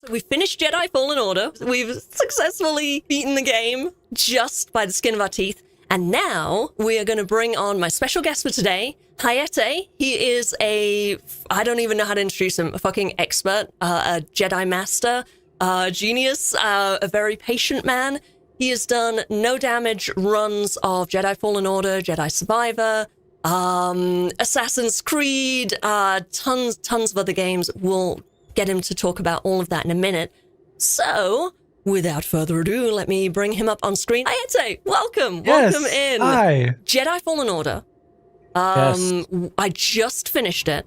We finished Jedi Fallen Order. We've successfully beaten the game just by the skin of our teeth. And now we are going to bring on my special guest for today, Hayete. He is I don't even know how to introduce him, a fucking expert, a Jedi master, genius, a very patient man. He has done no damage runs of Jedi Fallen Order, Jedi Survivor, Assassin's Creed, tons of other games. We'll get him to talk about all of that in a minute. So, without further ado, let me bring him up on screen. Hayete, welcome. Yes. Welcome in. Hi. Jedi Fallen Order. Yes. I just finished it.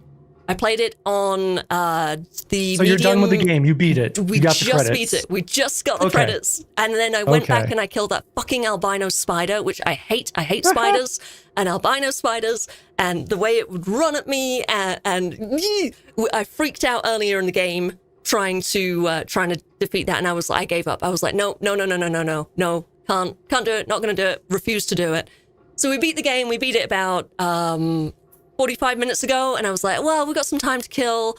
I played it on the So you're done with the game. You beat it. We you got the just credits. beat it. We just got the credits. And then I went back and I killed that fucking albino spider, which I hate. I hate spiders and albino spiders and the way it would run at me. And I freaked out earlier in the game trying to defeat that. And I gave up. I was like, no, can't do it. Not going to do it. Refuse to do it. So we beat the game. We beat it about 45 minutes ago, and I was like, well, we've got some time to kill.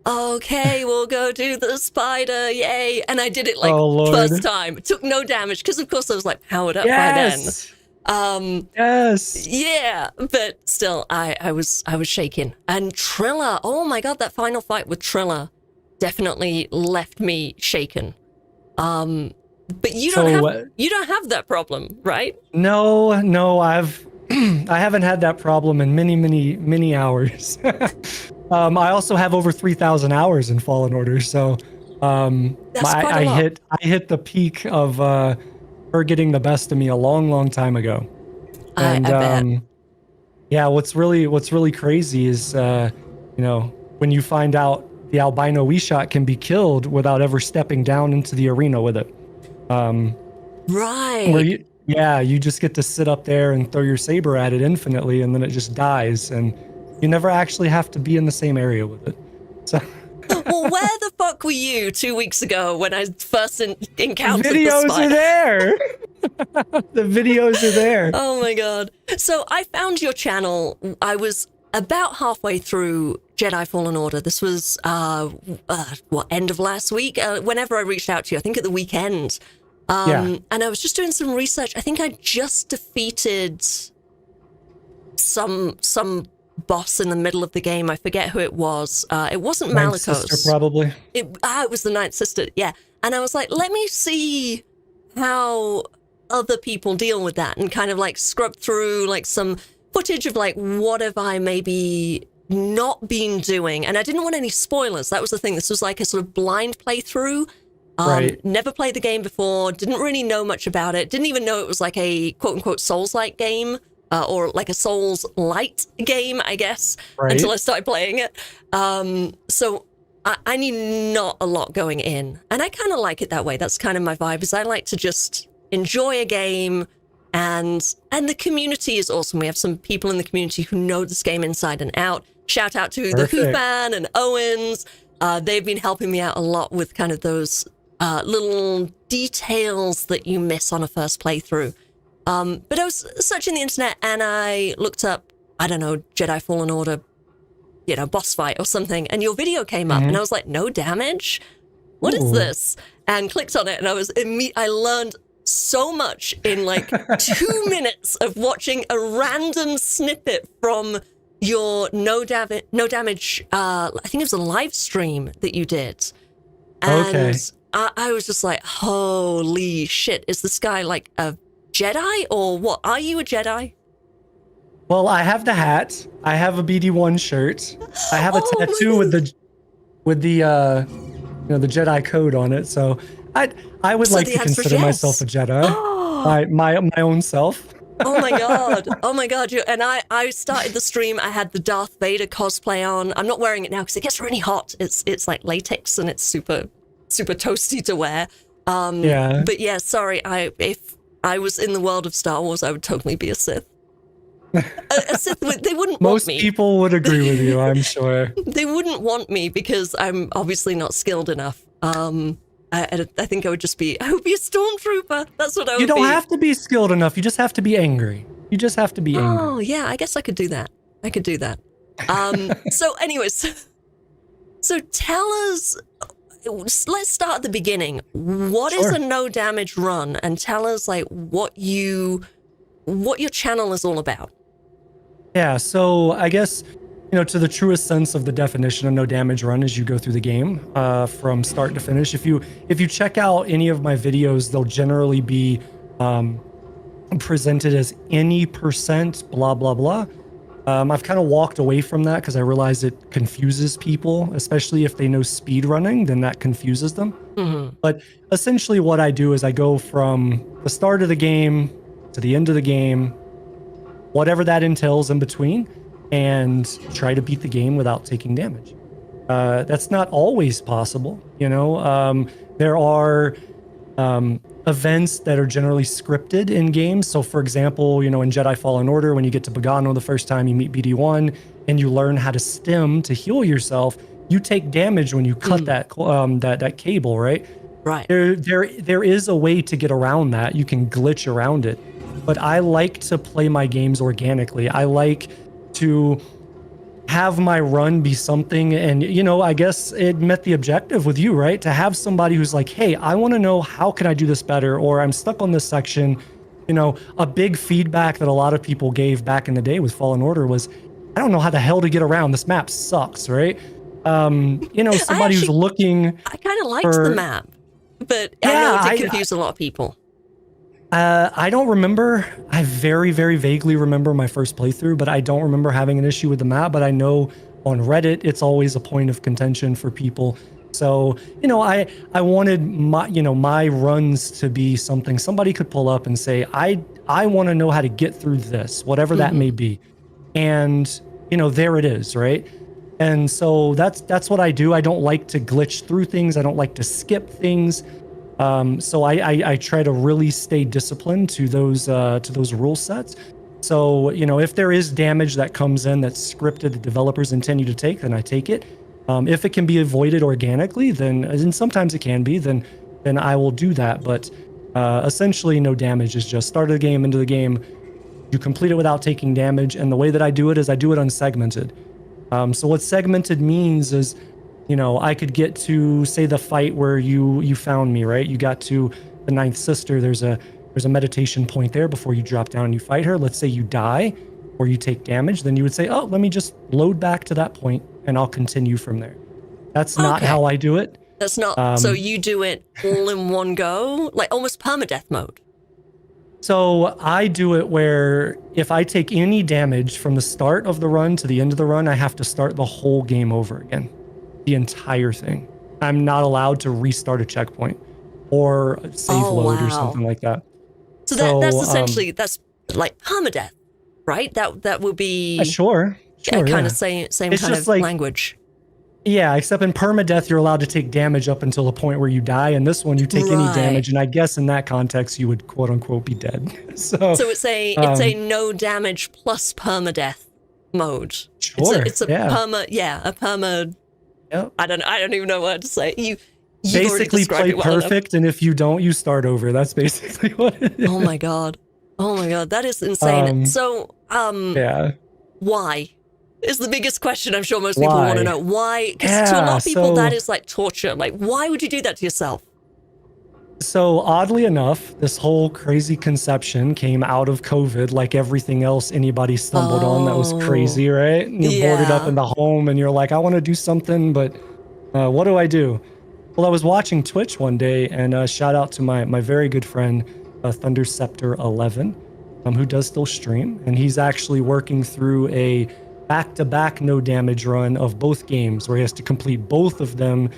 Okay, we'll go do the spider, yay. And I did it first time. It took no damage, because of course I was like powered up by then. Yes. Yeah, but still, I was shaking. And Trilla, oh my god, that final fight with Trilla definitely left me shaken. But you don't have that problem, right? No, I haven't had that problem in many hours. I also have over 3,000 hours in Fallen Order, so I hit the peak of her getting the best of me a long time ago. And I bet. Yeah, what's really crazy is when you find out the albino Wishot can be killed without ever stepping down into the arena with it. Right. Where you just get to sit up there and throw your saber at it infinitely, and then it just dies, and you never actually have to be in the same area with it. So, well, where the fuck were you 2 weeks ago when I first encountered the videos spider? Are there. The videos are there. Oh my god! So I found your channel. I was about halfway through Jedi Fallen Order. This was end of last week. Whenever I reached out to you, I think at the weekend. And I was just doing some research. I think I just defeated some boss in the middle of the game. I forget who it was. It wasn't Ninth Malicos. Sister, probably. It was the Ninth Sister. Yeah. And I was like, let me see how other people deal with that, and kind of like scrub through like some footage of like what have I maybe not been doing. And I didn't want any spoilers. That was the thing. This was like a sort of blind playthrough. Right. Never played the game before, didn't really know much about it, didn't even know it was like a quote-unquote Souls-like game, or like a Souls-light game, I guess, until I started playing it. So I knew not a lot going in, and I kind of like it that way. That's kind of my vibe, is I like to just enjoy a game, and the community is awesome. We have some people in the community who know this game inside and out. Shout out to the Hoofan and Owens. They've been helping me out a lot with kind of those little details that you miss on a first playthrough. But I was searching the internet and I looked up, I don't know, Jedi Fallen Order, boss fight or something, and your video came up and I was like, no damage? What is this? And clicked on it, and I learned so much in like 2 minutes of watching a random snippet from your no damage, I think it was a live stream that you did. And I was just like, holy shit, is this guy like a Jedi or what? Are you a Jedi? Well, I have the hat. I have a BD1 shirt. I have a tattoo with the the Jedi code on it. So I would like to consider myself a Jedi. My own self. Oh my god. And I started the stream. I had the Darth Vader cosplay on. I'm not wearing it now because it gets really hot. It's like latex and it's super toasty to wear. But yeah, sorry. If I was in the world of Star Wars, I would totally be a Sith. A Sith, they wouldn't want me. Most people would agree with you, I'm sure. They wouldn't want me because I'm obviously not skilled enough. I think I would be a stormtrooper. That's what I would be. You don't have to be skilled enough. You just have to be angry. You just have to be angry. Oh, yeah. I guess I could do that. So anyways, so tell us, let's start at the beginning. What is a no damage run? And tell us like what your channel is all about. Yeah, so I guess, to the truest sense of the definition of no damage run is you go through the game from start to finish. If you check out any of my videos, they'll generally be presented as any percent blah blah blah. I've kind of walked away from that because I realize it confuses people, especially if they know speed running, then that confuses them. Mm-hmm. But essentially what I do is I go from the start of the game to the end of the game, whatever that entails in between, and try to beat the game without taking damage. That's not always possible. There are events that are generally scripted in games. So for example, in Jedi Fallen Order, when you get to Bahadori the first time, you meet BD1 and you learn how to stim to heal yourself, you take damage when you cut that cable, right? Right. There is a way to get around that. You can glitch around it. But I like to play my games organically. I like to have my run be something, and I guess it met the objective with you, right? To have somebody who's like, hey, I want to know how can I do this better, or I'm stuck on this section. A big feedback that a lot of people gave back in the day with Fallen Order was, I don't know how the hell to get around. This map sucks, right? Somebody who's looking. I kind of liked the map, but I know it did confuse a lot of people. I don't remember. I very, very vaguely remember my first playthrough, but I don't remember having an issue with the map. But I know on Reddit, it's always a point of contention for people. So, I wanted my runs to be something somebody could pull up and say, I want to know how to get through this, whatever that may be. And, there it is, right? And so that's what I do. I don't like to glitch through things. I don't like to skip things. So I try to really stay disciplined to those rule sets. So, if there is damage that comes in that's scripted, the developers intend you to take, then I take it. If it can be avoided organically, and sometimes it can be, then I will do that. But essentially, no damage is just start of the game, into the game. You complete it without taking damage. And the way that I do it is I do it unsegmented. So what segmented means is, I could get to, say, the fight where you found me, right? You got to the ninth sister. There's a meditation point there before you drop down and you fight her. Let's say you die or you take damage. Then you would say, oh, let me just load back to that point and I'll continue from there. That's not how I do it. That's not. So you do it all in one go, like almost permadeath mode. So I do it where if I take any damage from the start of the run to the end of the run, I have to start the whole game over again. The entire thing. I'm not allowed to restart a checkpoint or save load or something like that. So that's essentially, that's like permadeath, right? That would be sure, kind of same kind of language. Yeah, except in permadeath, you're allowed to take damage up until the point where you die. And this one, you take any damage, and I guess in that context, you would quote unquote be dead. So it's a no damage plus permadeath mode. Sure, it's a perma. Yep. I don't even know what to say. You basically play perfect, and if you don't, you start over. That's basically what it is. Oh my god, that is insane. Why is the biggest question I'm sure most people want to know. Why? Because to a lot of people, that is like torture. Like, why would you do that to yourself? So oddly enough, this whole crazy conception came out of COVID, like everything else anybody stumbled on that was crazy, right? And you're boarded up in the home and you're like, I want to do something, but what do I do? Well, I was watching Twitch one day, and shout out to my very good friend, Thunderceptor11, who does still stream. And he's actually working through a back-to-back no damage run of both games where he has to complete both of them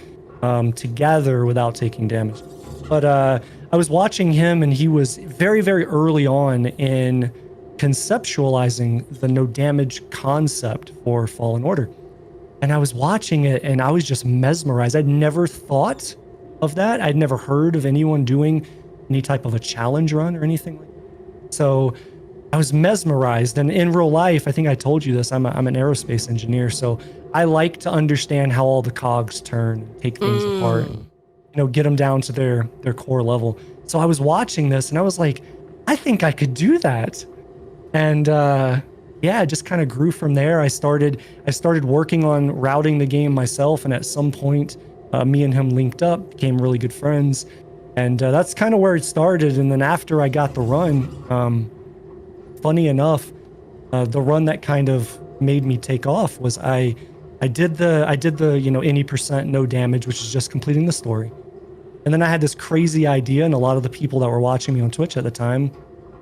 together without taking damage. But I was watching him, and he was very, very early on in conceptualizing the no damage concept for Fallen Order. And I was watching it, and I was just mesmerized. I'd never thought of that. I'd never heard of anyone doing any type of a challenge run or anything like that. So I was mesmerized. And in real life, I think I told you this, I'm an aerospace engineer. So I like to understand how all the cogs turn, take things apart, and, get them down to their core level. So I was watching this, and I was like, I think I could do that. And it just kind of grew from there. I started working on routing the game myself, and at some point me and him linked up, became really good friends, and that's kind of where it started. And then after I got the run, funny enough, the run that kind of made me take off was I did the any percent no damage, which is just completing the story. And then I had this crazy idea, and a lot of the people that were watching me on Twitch at the time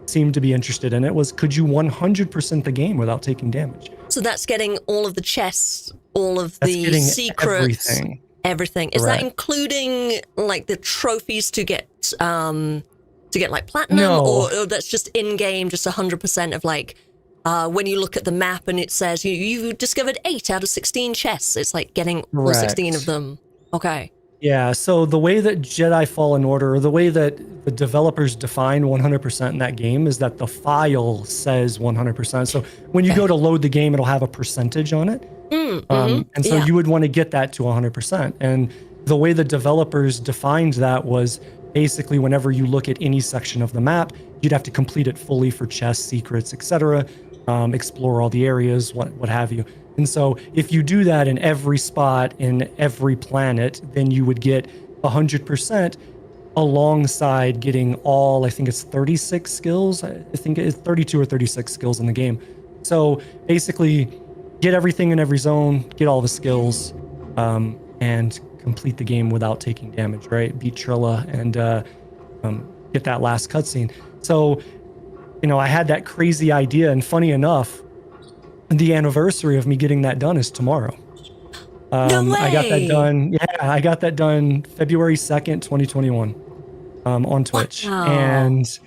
seemed to be interested in it, was could you 100% the game without taking damage? So that's getting all of the chests, all of the secrets, everything. Is that including like the trophies to get like platinum, or that's just in game, just 100% of like when you look at the map and it says you discovered 8 out of 16 chests. It's like getting all 16 of them. Okay. Yeah, so the way that Jedi Fallen Order, or the way that the developers define 100% in that game, is that the file says 100%. So when you go to load the game, it'll have a percentage on it. And so you would want to get that to 100%. And the way the developers defined that was basically whenever you look at any section of the map, you'd have to complete it fully for chests, secrets, etc., explore all the areas, what have you. And so if you do that in every spot, in every planet, then you would get 100% alongside getting all, I think it's 36 skills. I think it's 32 or 36 skills in the game. So basically get everything in every zone, get all the skills, and complete the game without taking damage, right? Beat Trilla and get that last cutscene. So, I had that crazy idea, and funny enough, the anniversary of me getting that done is tomorrow. No way. I got that done. Yeah, I got that done February 2nd, 2021, on Twitch. Wow. And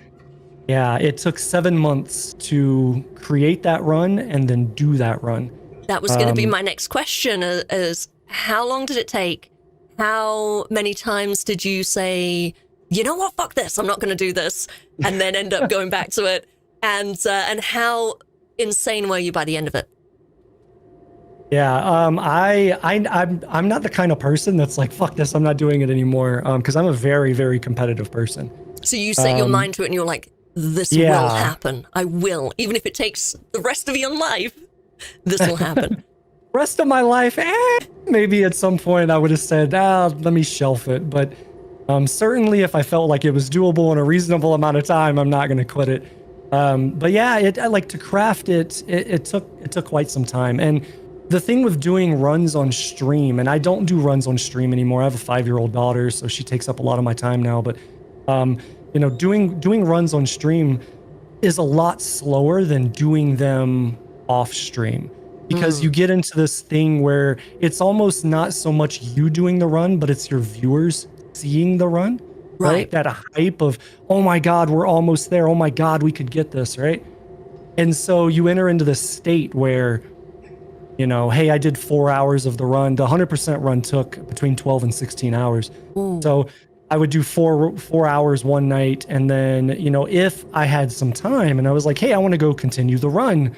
yeah, it took 7 months to create that run and then do that run. That was going to be my next question, is how long did it take? How many times did you say, you know what, fuck this, I'm not going to do this, and then end up going back to it? And how insane were you by the end of it? Yeah, I'm not the kind of person that's like, fuck this, I'm not doing it anymore, because I'm a very, very competitive person. So you set your mind to it and you're like, this will happen. I will. Even if it takes the rest of your life, this will happen. Rest of my life, maybe at some point I would have said, let me shelf it. But certainly if I felt like it was doable in a reasonable amount of time, I'm not going to quit it. But yeah, I like to craft it. It took quite some time. And the thing with doing runs on stream, and I don't do runs on stream anymore. I have a 5-year-old daughter, so she takes up a lot of my time now. But doing runs on stream is a lot slower than doing them off stream, because you get into this thing where it's almost not so much you doing the run, but it's your viewers seeing the run. Right? That hype of, oh my God, we're almost there. Oh my God, we could get this, right? And so you enter into this state where, hey, I did 4 hours of the run. The 100% run took between 12 and 16 hours. Ooh. So I would do four hours one night. And then, if I had some time and I was like, hey, I want to go continue the run,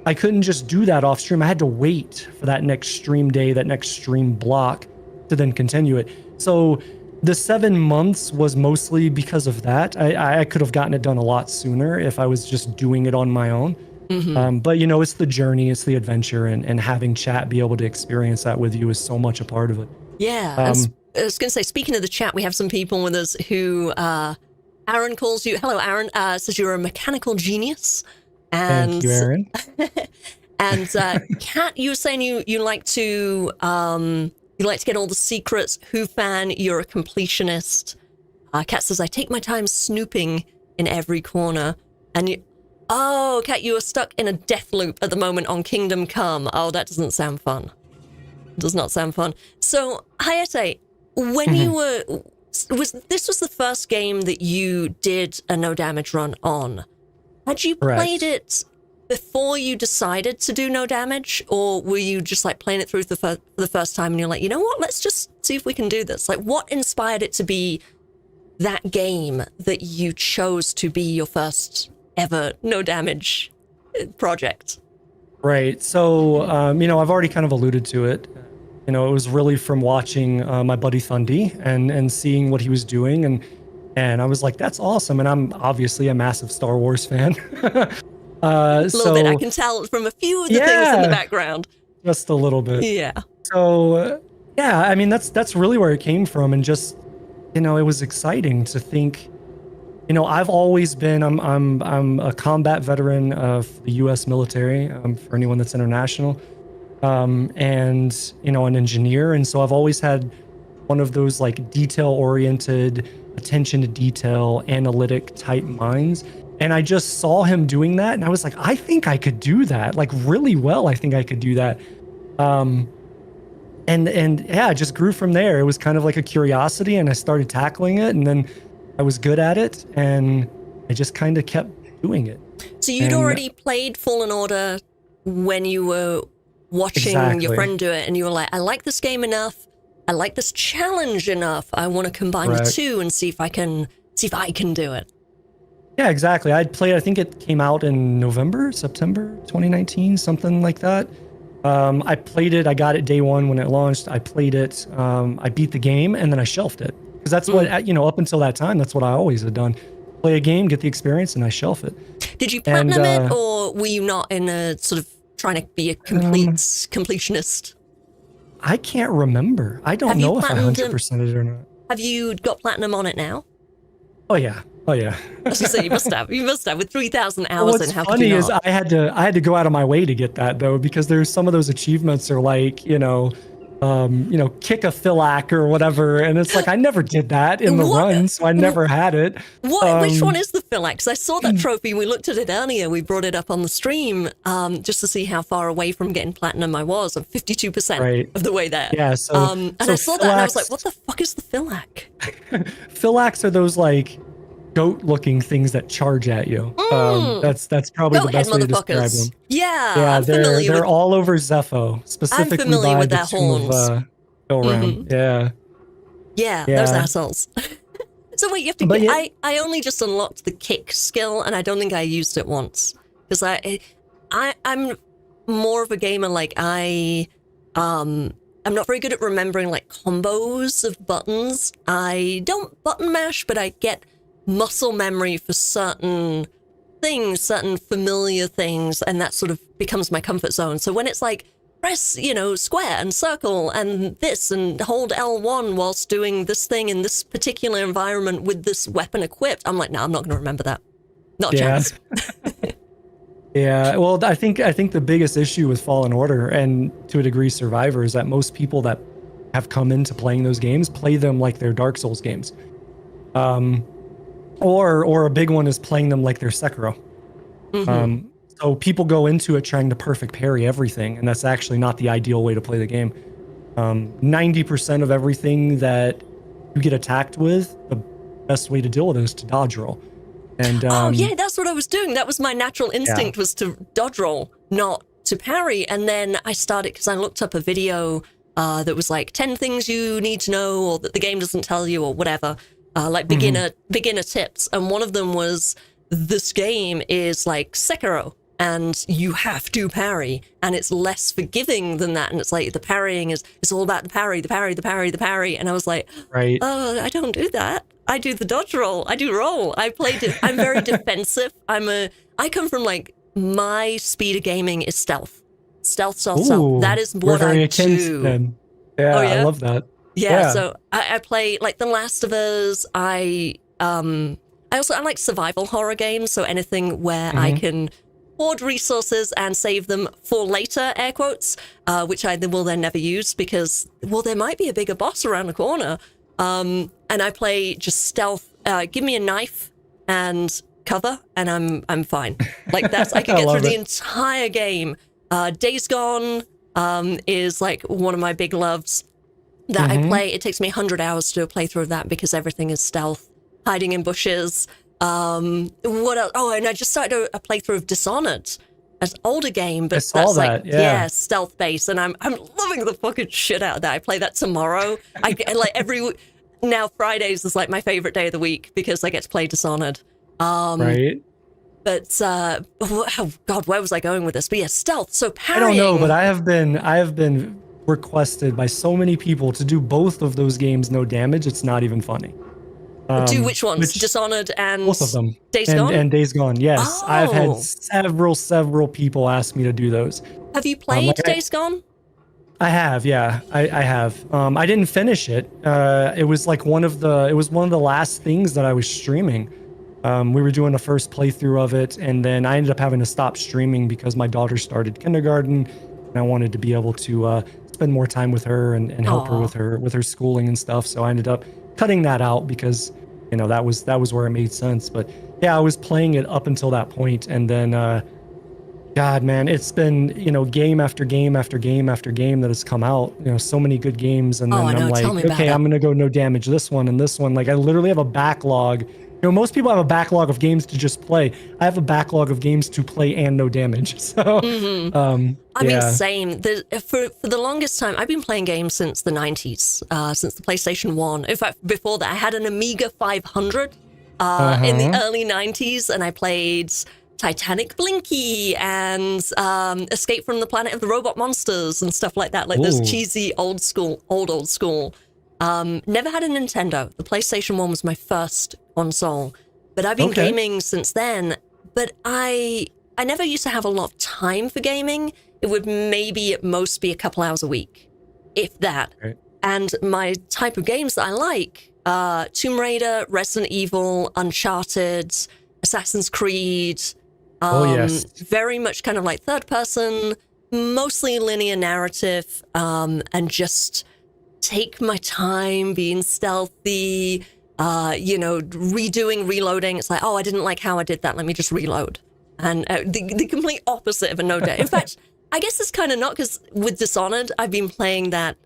I couldn't just do that off stream. I had to wait for that next stream day, that next stream block to then continue it. So the 7 months was mostly because of that. I could have gotten it done a lot sooner if I was just doing it on my own. But it's the journey, it's the adventure, and having chat be able to experience that with you is so much a part of it. Yeah. I was going to say, speaking of the chat, we have some people with us who, Aaron calls you, hello Aaron, says you're a mechanical genius. And, thank you, Aaron. And Kat, you were saying you like to get all the secrets. Who fan, you're a completionist. Kat says, I take my time snooping in every corner. And Kat, you are stuck in a death loop at the moment on Kingdom Come. Oh, that doesn't sound fun. Does not sound fun. So, Hayete, when you were, was the first game that you did a no damage run on? Had you played it before you decided to do no damage, or were you just like playing it through for the first time and you're like, you know what, let's just see if we can do this? Like, what inspired it to be that game that you chose to be your first ever no damage project? Right. So, I've already kind of alluded to it. It was really from watching my buddy Thundi and seeing what he was doing, and I was like, that's awesome. And I'm obviously a massive Star Wars fan. A little bit. I can tell from a few of the things in the background. Just a little bit. Yeah. So, Yeah, I mean that's really where it came from, and just it was exciting to think. I've always been I'm a combat veteran of the U.S. military. For anyone that's international, and an engineer, and so I've always had one of those like detail-oriented, attention to detail, analytic type minds. And I just saw him doing that, and I was like, I think I could do that, like really well. I think I could do that. And yeah, it just grew from there. It was kind of like a curiosity, and I started tackling it, and then I was good at it, and I just kind of kept doing it. So you'd already played Fallen Order when you were watching your friend do it, and you were like, I like this game enough. I like this challenge enough. I want to combine the two and see if I can do it. Yeah, exactly. I'd played, I think it came out in September 2019, something like that. I played it. I got it day one when it launched. I played it. I beat the game, and then I shelved it. Because that's what, up until that time, that's what I always had done. Play a game, get the experience, and I shelf it. Did you platinum it, or were you not in a sort of trying to be a completionist? I can't remember. I don't know if I 100%ed it or not. Have you got platinum on it now? Oh yeah. So you must have. You must have with 3,000 hours. What's funny is I had to go out of my way to get that though, because there's some of those achievements are like kick a Philac or whatever, and it's like I never did that in the run, so I never had it. Which one is the Philac? Because I saw that trophy. We looked at it earlier. We brought it up on the stream just to see how far away from getting platinum I was. I'm 52% of the way there. Yeah. So and I saw that and I was like, what the fuck is the Philac? Philacs are those like goat-looking things that charge at you. That's probably the best way to describe them. Yeah, they're all over Zepho, specifically I'm familiar by with the their horns. Go around. Yeah, those assholes. So wait, you have to. I only just unlocked the kick skill, and I don't think I used it once because I'm more of a gamer. Like I'm not very good at remembering like combos of buttons. I don't button mash, but I get muscle memory for certain things, certain familiar things, and that sort of becomes my comfort zone. So when it's like press, square and circle and this and hold L1 whilst doing this thing in this particular environment with this weapon equipped, I'm like, no, I'm not going to remember that. Not a chance. Yeah, well, I think the biggest issue with Fallen Order, and to a degree Survivor, is that most people that have come into playing those games play them like they're Dark Souls games. Or a big one is playing them like they're Sekiro. So people go into it trying to perfect parry everything, and that's actually not the ideal way to play the game. 90% of everything that you get attacked with, the best way to deal with it is to dodge roll. And that's what I was doing. That was my natural instinct, was to dodge roll, not to parry. And then I started, because I looked up a video that was like 10 things you need to know, or that the game doesn't tell you, or whatever. Like beginner tips, and one of them was, this game is like Sekiro, and you have to parry, and it's less forgiving than that, and it's like the parrying it's all about the parry, and I was like, oh, I don't do that. I do the dodge roll. I do roll. I'm very defensive. I come from like, my speed of gaming is stealth. Stealth. That is what I do. Then. Yeah, I love that. Yeah, so I play like The Last of Us. I like survival horror games, so anything where I can hoard resources and save them for later, air quotes, which I will then never use because, there might be a bigger boss around the corner. And I play just stealth. Give me a knife and cover, and I'm fine. Like I can get through the entire game. Days Gone is like one of my big loves. That I play. It takes me 100 hours to do a playthrough of that because everything is stealth, hiding in bushes. What else? Oh, and I just started a playthrough of Dishonored, an older game, but that's like stealth based, and I'm loving the fucking shit out of that. I play that tomorrow. I like now Fridays is like my favorite day of the week because I get to play Dishonored. But oh God, where was I going with this? But yeah, stealth. So parrying. I don't know, but I have been requested by so many people to do both of those games no damage. It's not even funny. Do which ones? Dishonored and both of them. Days Gone? And Days Gone, yes. Oh. I've had several people ask me to do those. Have you played Days Gone? I have, yeah, I have. I didn't finish it. It was like one of the last things that I was streaming. We were doing the first playthrough of it, and then I ended up having to stop streaming because my daughter started kindergarten, and I wanted to be able to spend more time with her and help her with her schooling and stuff. So I ended up cutting that out because, that was where it made sense. But yeah, I was playing it up until that point, and then God, man, it's been, game after game after game after game that has come out, so many good games. And then I'm like, okay, I'm going to go no damage this one and this one. Like, I literally have a backlog. Most people have a backlog of games to just play. I have a backlog of games to play and no damage. So, I mean, same. For the longest time, I've been playing games since the 90s, since the PlayStation 1. In fact, before that, I had an Amiga 500 in the early 90s, and I played Titanic Blinky and Escape from the Planet of the Robot Monsters and stuff like that, like those cheesy old school. Never had a Nintendo. The PlayStation 1 was my first console, but I've been gaming since then. But I never used to have a lot of time for gaming. It would maybe at most be a couple hours a week, if that. Right. And my type of games that I like, Tomb Raider, Resident Evil, Uncharted, Assassin's Creed, very much kind of like third person, mostly linear narrative, and just take my time being stealthy, reloading. It's like, I didn't like how I did that. Let me just reload. And the complete opposite of a no damage. In fact, I guess it's kind of not, because with Dishonored, I've been playing that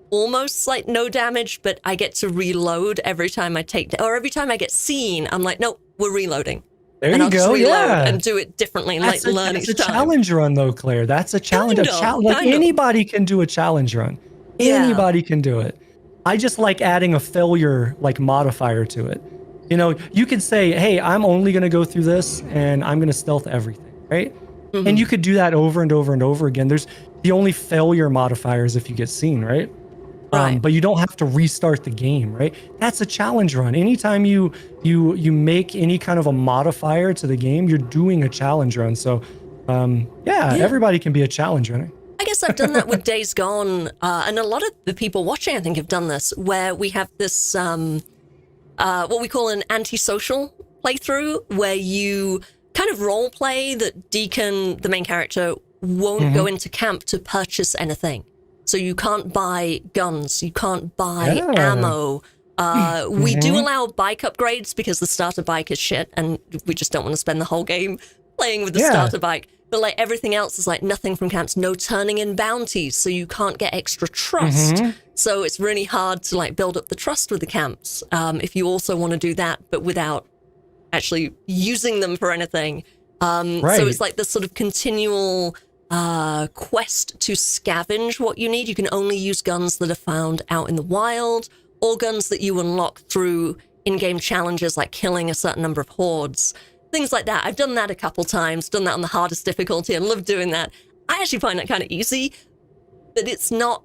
almost like no damage, but I get to reload every time I every time I get seen. I'm like, no, we're reloading. There you go. Yeah, and do it differently, and learn each time. That's a challenge run, though, Claire. That's a challenge. Anybody can do a challenge run. Anybody can do it. I just like adding a failure modifier to it. You could say, hey, I'm only going to go through this and I'm going to stealth everything, right? Mm-hmm. And you could do that over and over and over again. There's the only failure modifiers if you get seen, right? But you don't have to restart the game, right? That's a challenge run. Anytime you make any kind of a modifier to the game, you're doing a challenge run. So, everybody can be a challenge runner. I guess I've done that with Days Gone, and a lot of the people watching, I think, have done this, where we have this, what we call an antisocial playthrough, where you kind of role play that Deacon, the main character, won't go into camp to purchase anything. So you can't buy guns, you can't buy ammo. We do allow bike upgrades because the starter bike is shit, and we just don't want to spend the whole game playing with the starter bike. But everything else is nothing from camps, no turning in bounties, so you can't get extra trust. So it's really hard to build up the trust with the camps if you also want to do that, but without actually using them for anything. So it's this sort of continual quest to scavenge what you need. You can only use guns that are found out in the wild, or guns that you unlock through in-game challenges, like killing a certain number of hordes. Things like that. I've done that a couple times, done that on the hardest difficulty. I love doing that. I actually find that kind of easy, but it's not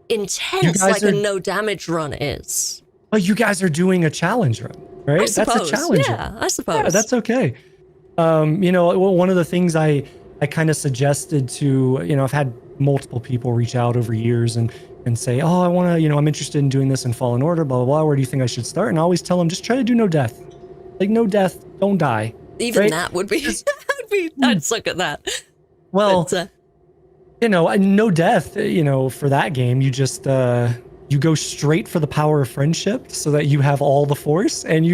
intense like a no damage run is. Oh, you guys are doing a challenge run, right? I suppose. That's a challenge run. Yeah, I suppose. Yeah, that's okay. One of the things I kind of suggested to, I've had multiple people reach out over years and say, oh, I want to, I'm interested in doing this in Fallen Order, blah, blah, blah. Where do you think I should start? And I always tell them, just try to do no death. No death, don't die. Even that would be, I'd suck at that. Well, no death, for that game, you just, you go straight for the power of friendship so that you have all the force. And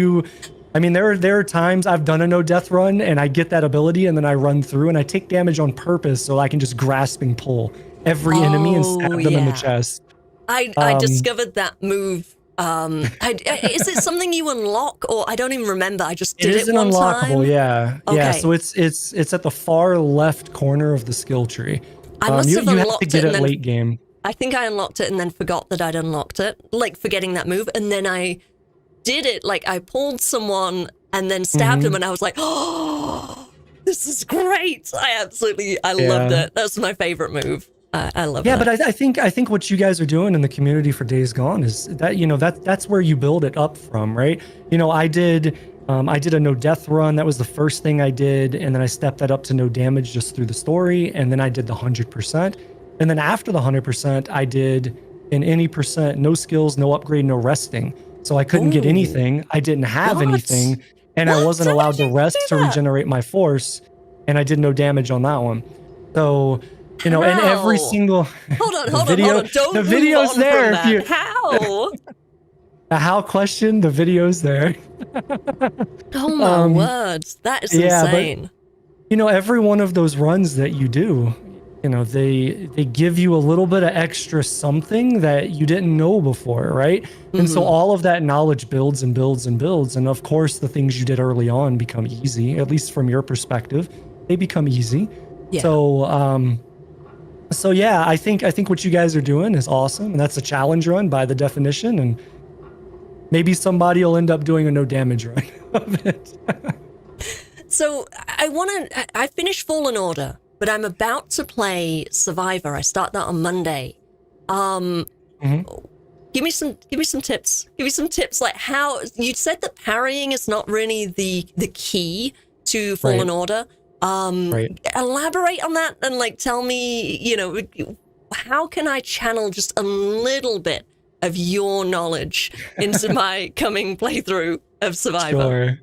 there are times I've done a no death run and I get that ability and then I run through and I take damage on purpose so I can just grasping pull every enemy and stab them in the chest. I discovered that move. Is it something you unlock, or I don't even remember? I just did it one time. It is unlockable, yeah. Okay. Yeah, so it's at the far left corner of the skill tree. I must have unlocked it. You have to get it late game. I think I unlocked it and then forgot that I'd unlocked it, forgetting that move, and then I did it. I pulled someone and then stabbed him, and I was like, oh, this is great. I loved it. That's my favorite move. I love that. Yeah, but I think what you guys are doing in the community for Days Gone is that, that's where you build it up from, right? I did a no death run. That was the first thing I did, and then I stepped that up to no damage just through the story, and then I did the 100%. And then after the 100%, I did in any percent, no skills, no upgrade, no resting. So I couldn't get anything. I didn't have anything, and I wasn't allowed to rest to regenerate my force, and I did no damage on that one. So, you know, and every single hold on. Don't the video's there. If you, how? The how question, the video's there. Oh my words, that is insane. But, you know, every one of those runs that you do, you know, they give you a little bit of extra something that you didn't know before, right? And so all of that knowledge builds and builds and builds. And of course, the things you did early on become easy, at least from your perspective. They become easy. Yeah. So yeah, I think what you guys are doing is awesome. And that's a challenge run by the definition. And maybe somebody will end up doing a no damage run of it. So I finished Fallen Order, but I'm about to play Survivor. I start that on Monday. Give me some tips. Give me some tips, like how you said that parrying is not really the key to Fallen Order. Elaborate on that and like tell me, you know, how can I channel just a little bit of your knowledge into my coming playthrough of Survivor? Sure.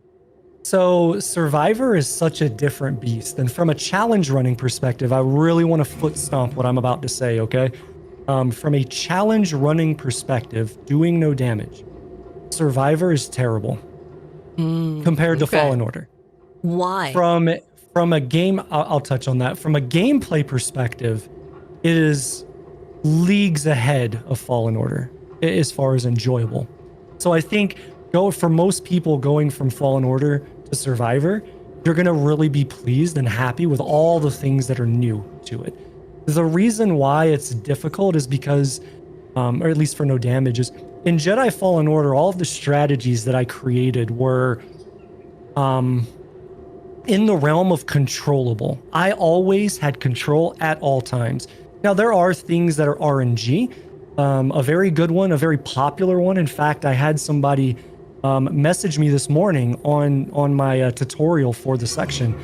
So Survivor is such a different beast. And from a challenge running perspective, I really want to foot stomp what I'm about to say, okay? From a challenge running perspective, doing no damage, Survivor is terrible compared to Fallen Order. Why? From a game, I'll touch on that. From a gameplay perspective, it is leagues ahead of Fallen Order as far as enjoyable. So I think for most people going from Fallen Order to Survivor, you're going to really be pleased and happy with all the things that are new to it. The reason why it's difficult is because, or at least for no damage, is in Jedi Fallen Order, all of the strategies that I created were in the realm of controllable. I always had control at all times. Now, there are things that are RNG. A very good one, a very popular one. In fact, I had somebody message me this morning on my tutorial for the section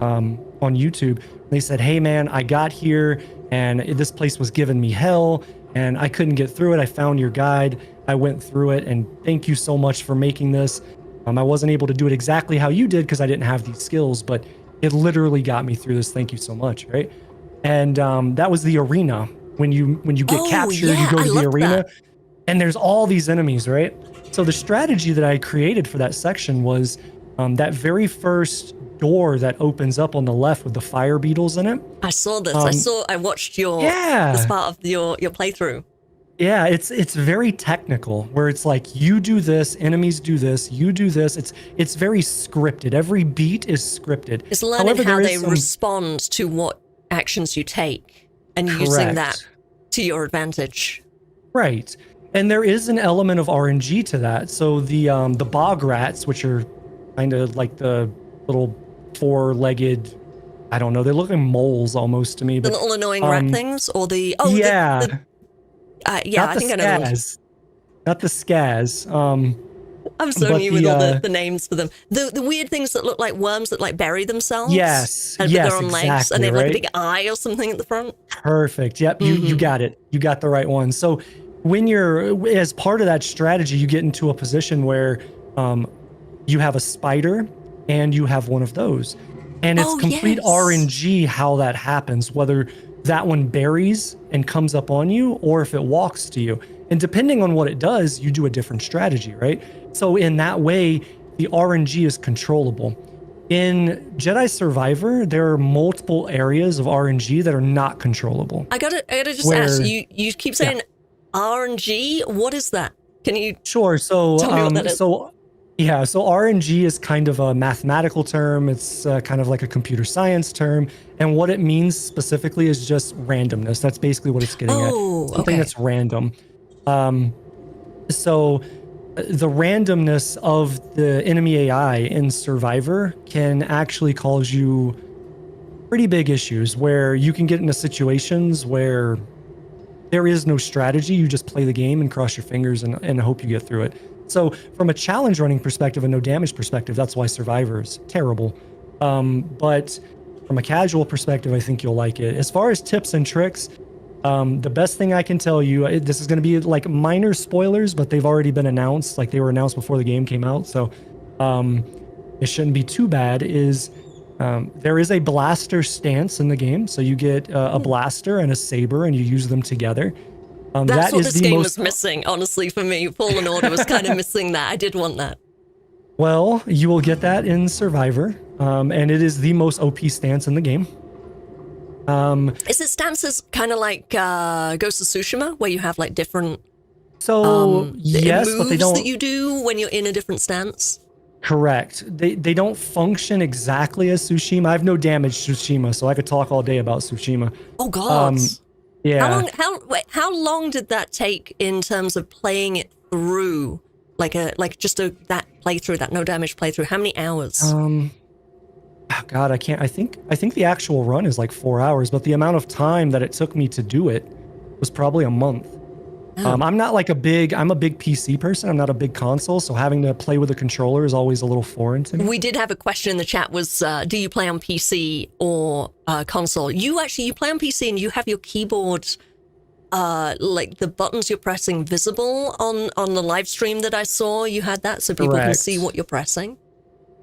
on YouTube. They said, hey man, I got here and this place was giving me hell and I couldn't get through it. I found your guide. I went through it and thank you so much for making this. I wasn't able to do it exactly how you did because I didn't have these skills, but it literally got me through this. Thank you so much, right? And that was the arena. When you get captured, you go to the arena and there's all these enemies, right? So the strategy that I created for that section was that very first door that opens up on the left with the fire beetles in it. I saw this. I watched this part of your playthrough. Yeah, it's very technical where it's like you do this, enemies do this, you do this. It's very scripted. Every beat is scripted. It's learning how they respond to what actions you take and using that to your advantage. Right. And there is an element of RNG to that. So the bog rats, which are kind of like the little four-legged, I don't know, they look like moles almost to me. The little annoying rat things, or the I think I know those. Not the scaz. I'm so new with all the names for them. The weird things that look like worms that like bury themselves. Yes, and yes, they're on legs, and they have like a big eye or something at the front. Perfect. Yep, you got it. You got the right one. So when you're, as part of that strategy, you get into a position where you have a spider and you have one of those. And it's complete RNG how that happens, whether that one buries and comes up on you or if it walks to you. And depending on what it does, you do a different strategy, right? So in that way, the RNG is controllable. In Jedi Survivor, there are multiple areas of RNG that are not controllable. I gotta just ask, you keep saying RNG? What is that? Can you tell me what that is? So RNG is kind of a mathematical term. It's kind of like a computer science term. And what it means specifically is just randomness. That's basically what it's getting at. Something that's random. So the randomness of the enemy AI in Survivor can actually cause you pretty big issues where you can get into situations where there is no strategy. You just play the game and cross your fingers and hope you get through it. So from a challenge running perspective and no damage perspective, that's why Survivor is terrible. But from a casual perspective, I think you'll like it. As far as tips and tricks, The best thing I can tell you, this is going to be like minor spoilers, but they've already been announced. Like they were announced before the game came out, so it shouldn't be too bad. There is a blaster stance in the game, so you get a blaster and a saber, and you use them together. That's what this game was missing, honestly, for me. Fallen Order was kind of missing that. I did want that. Well, you will get that in Survivor, and it is the most OP stance in the game. Is it stances kind of like Ghost of Tsushima, where you have like different yes, moves but they don't, that you do when you're in a different stance? Correct. They don't function exactly as Tsushima. I have no damage to Tsushima, so I could talk all day about Tsushima. Oh God. Yeah. How long did that take in terms of playing it through? That playthrough, that no damage playthrough. How many hours? God, I can't. I think the actual run is like 4 hours, but the amount of time that it took me to do it was probably a month. Oh. I'm a big PC person. I'm not a big console, so having to play with a controller is always a little foreign to me. We did have a question in the chat was, do you play on PC or console? You play on PC and you have your keyboard, like the buttons you're pressing visible on the live stream that I saw. You had that so people can see what you're pressing.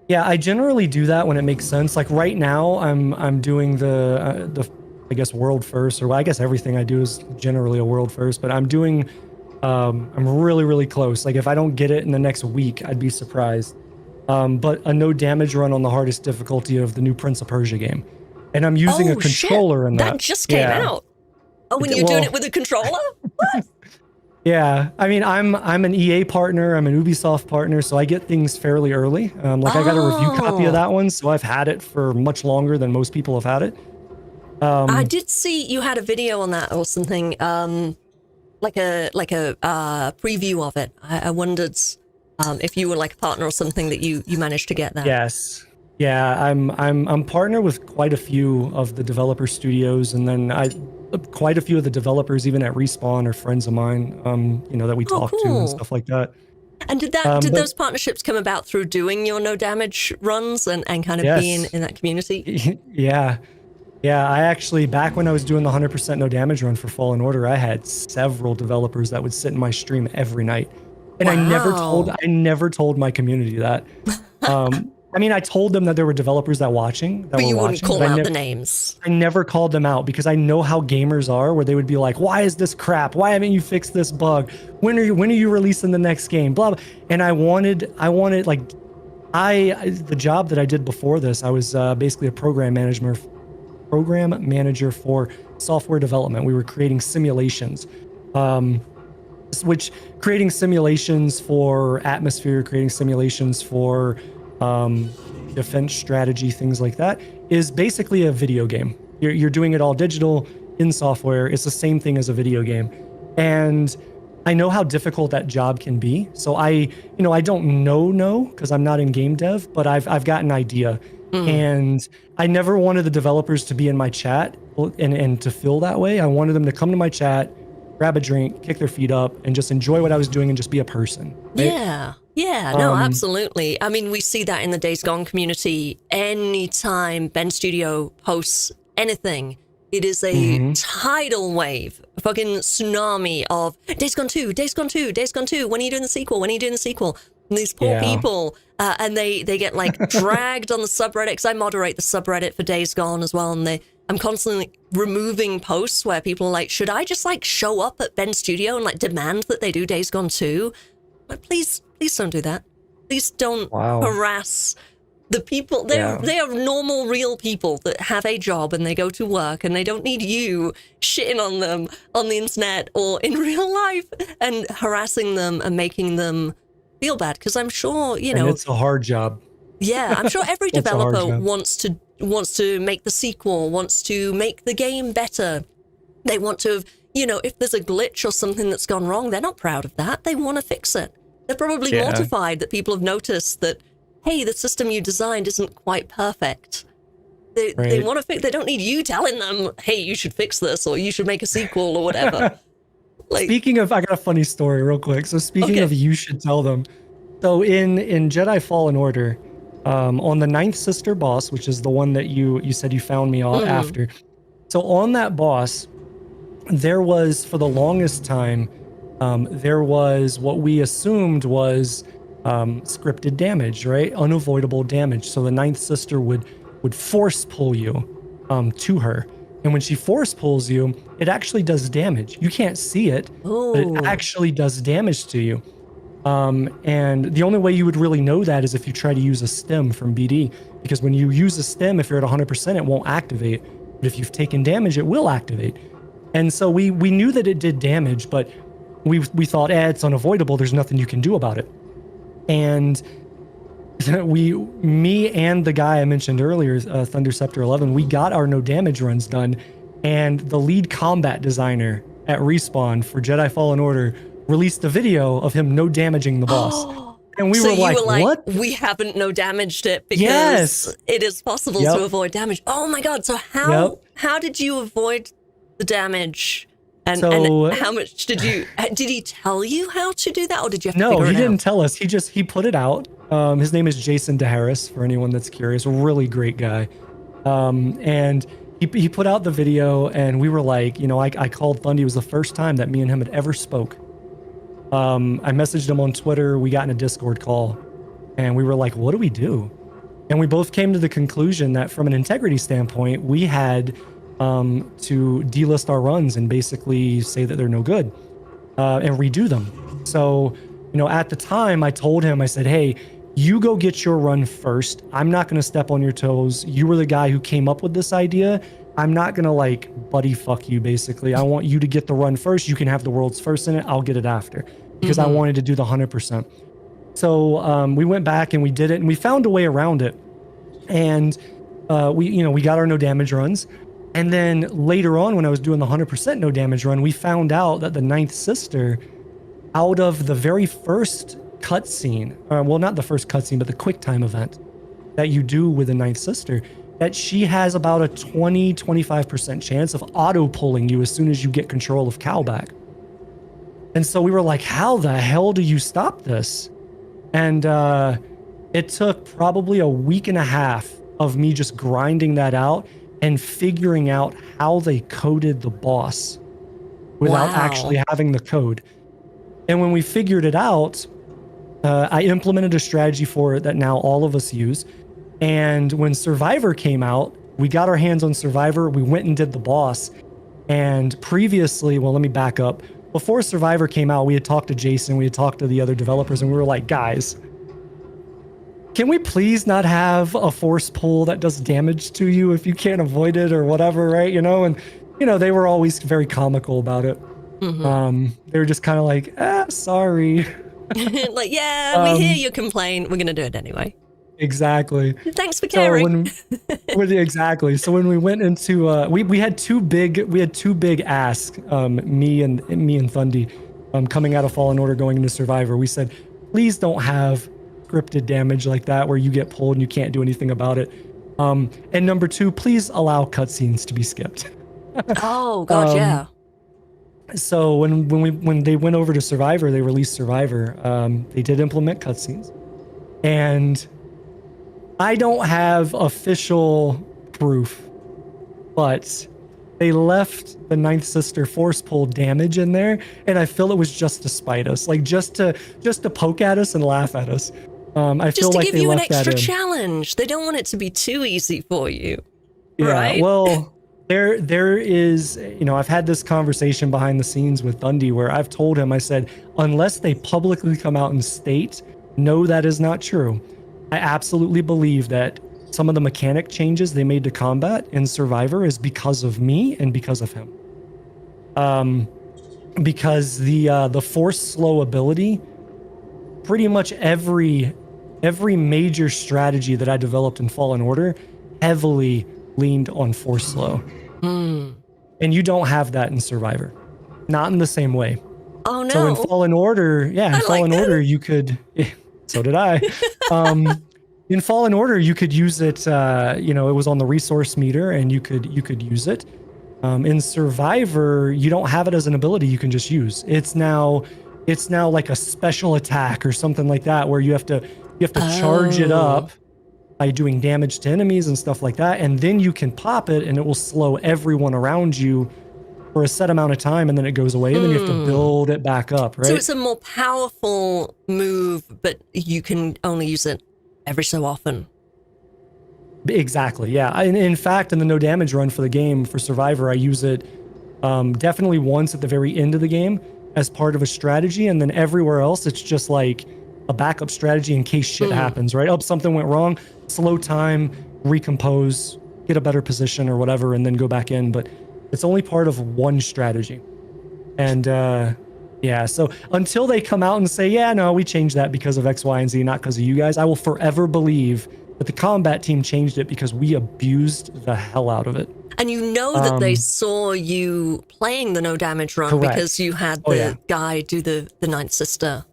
Yeah, I generally do that when it makes sense. Like right now, I'm doing the I guess world first, or I guess everything I do is generally a world first, but I'm doing, I'm really, really close. Like if I don't get it in the next week, I'd be surprised. But a no damage run on the hardest difficulty of the new Prince of Persia game. And I'm using a controller in that. That just came out. Oh, when you're doing it with a controller? What? Yeah, I mean, I'm an EA partner, I'm an Ubisoft partner, so I get things fairly early. I got a review copy of that one, so I've had it for much longer than most people have had it. I did see you had a video on that or something, like a preview of it. I wondered if you were like a partner or something that you managed to get that. Yes. Yeah, I'm partnered with quite a few of the developer studios, and then quite a few of the developers even at Respawn are friends of mine, that we talk to and stuff like that. And did those partnerships come about through doing your no damage runs and kind of being in that community? Yeah, I actually, back when I was doing the 100% no damage run for Fallen Order, I had several developers that would sit in my stream every night. And I never told my community that. I mean, I told them that there were developers that were watching. But you wouldn't call out the names. I never called them out because I know how gamers are, where they would be like, "Why is this crap? Why haven't you fixed this bug? When are you releasing the next game?" Blah blah. And I wanted the job that I did before this. I was basically a program manager for software development. We were creating simulations, creating simulations for atmosphere, creating simulations for defense strategy, things like that, is basically a video game. You're doing it all digital in software. It's the same thing as a video game. And I know how difficult that job can be. So I don't know because I'm not in game dev, but I've got an idea. And I never wanted the developers to be in my chat and to feel that way. I wanted them to come to my chat, grab a drink, kick their feet up, and just enjoy what I was doing and just be a person. Right? Yeah, no, absolutely. I mean, we see that in the Days Gone community. Anytime Ben Studio posts anything, it is a tidal wave, a fucking tsunami of Days Gone 2, Days Gone 2, Days Gone 2. When are you doing the sequel? When are you doing the sequel? And these poor people, and they get like dragged on the subreddit, because I moderate the subreddit for Days Gone as well, and I'm constantly removing posts where people are like, should I just like show up at Ben Studio and like demand that they do Days Gone 2? Like, please don't do that. Please don't harass the people. They are normal, real people that have a job and they go to work, and they don't need you shitting on them on the internet or in real life and harassing them and making them feel bad. Because I'm sure, and it's a hard job. Yeah, I'm sure every developer wants to make the sequel, wants to make the game better. They want to, if there's a glitch or something that's gone wrong, they're not proud of that. They want to fix it. They're probably mortified that people have noticed that, hey, the system you designed isn't quite perfect. They want to fix. They don't need you telling them, hey, you should fix this or you should make a sequel or whatever. Speaking of, I got a funny story real quick. So speaking of, you should tell them. So in Jedi Fallen Order, on the 9th sister boss, which is the one that you said you found me after. So on that boss, there was, for the longest time, there was what we assumed was scripted damage, right? Unavoidable damage. So the ninth sister would force pull you to her. And when she force pulls you, it actually does damage. You can't see it, but it actually does damage to you. And the only way you would really know that is if you try to use a stem from BD, because when you use a stem, if you're at 100%, it won't activate. But if you've taken damage, it will activate. And so we knew that it did damage, but we thought, it's unavoidable. There's nothing you can do about it. And me and the guy I mentioned earlier, Thunder Scepter 11, we got our no damage runs done. And the lead combat designer at Respawn for Jedi Fallen Order released a video of him no damaging the boss. And we were like, what? We haven't no damaged it because it is possible to avoid damage. Oh my God. So how did you avoid the damage? And how much did he tell you how to do that, or did you have to figure it out? No, he didn't tell us. He put it out. His name is Jason DeHarris, for anyone that's curious. A really great guy. And he put out the video, and we were like, I called Thundy. It was the first time that me and him had ever spoke. I messaged him on Twitter. We got in a Discord call, and we were like, what do we do? And we both came to the conclusion that from an integrity standpoint, we had to delist our runs and basically say that they're no good and redo them. So, at the time I told him, I said, hey, you go get your run first. I'm not going to step on your toes. You were the guy who came up with this idea. I'm not going to buddy fuck you, basically. I want you to get the run first. You can have the world's first in it. I'll get it after, because I wanted to do the 100%. So we went back and we did it, and we found a way around it. And we got our no damage runs. And then later on, when I was doing the 100% no damage run, we found out that the ninth sister, out of the very first cutscene, well, not the first cutscene, but the quick time event that you do with the ninth sister, that she has about a 20-25% chance of auto pulling you as soon as you get control of Cowback. And so we were like, how the hell do you stop this? And it took probably a week and a half of me just grinding that out and figuring out how they coded the boss without actually having the code. And when we figured it out, I implemented a strategy for it that now all of us use. And when Survivor came out, we got our hands on Survivor. We went and did the boss. And previously, well, let me back up. Before Survivor came out, we had talked to Jason, we had talked to the other developers, and we were like, guys, can we please not have a force pull that does damage to you if you can't avoid it or whatever, right? And they were always very comical about it. They were just kind of like, sorry. Like, we hear you complain. We're going to do it anyway. Exactly. Thanks for caring. Exactly. So when we went into, we had two big asks, me and Thundy, coming out of Fallen Order going into Survivor. We said, please don't have scripted damage like that where you get pulled and you can't do anything about it. And number two, please allow cutscenes to be skipped. Oh God, yeah. So when they went over to Survivor, they released Survivor. They did implement cutscenes, and I don't have official proof, but they left the ninth sister force pull damage in there, and I feel it was just to spite us, like just to poke at us and laugh at us. I feel like they left that in. Just to give you an extra challenge. They don't want it to be too easy for you, yeah, right? Well, there is, I've had this conversation behind the scenes with Thundy where I've told him, I said, unless they publicly come out and state, no, that is not true. I absolutely believe that some of the mechanic changes they made to combat in Survivor is because of me and because of him. Because the force slow ability, pretty much every major strategy that I developed in Fallen Order heavily leaned on force slow. And you don't have that in Survivor. Not in the same way. Oh no. So in Fallen Order, you could, so did I. In Fallen Order, you could use it, it was on the resource meter and you could use it. In Survivor, you don't have it as an ability you can just use. It's now like a special attack or something like that where you have to charge it up by doing damage to enemies and stuff like that, and then you can pop it and it will slow everyone around you for a set amount of time, and then it goes away, and then you have to build it back up, right? So it's a more powerful move, but you can only use it every so often. Exactly, yeah. In fact, in the no damage run for the game, for Survivor, I use it definitely once at the very end of the game as part of a strategy, and then everywhere else, it's just like a backup strategy in case shit happens, right? Oh, something went wrong, slow time, recompose, get a better position or whatever, and then go back in. But it's only part of one strategy. And yeah, so until they come out and say, yeah, no, we changed that because of X, Y, and Z, not because of you guys, I will forever believe that the combat team changed it because we abused the hell out of it. And you know that they saw you playing the no damage run correct. Because you had the guy do the Ninth Sister.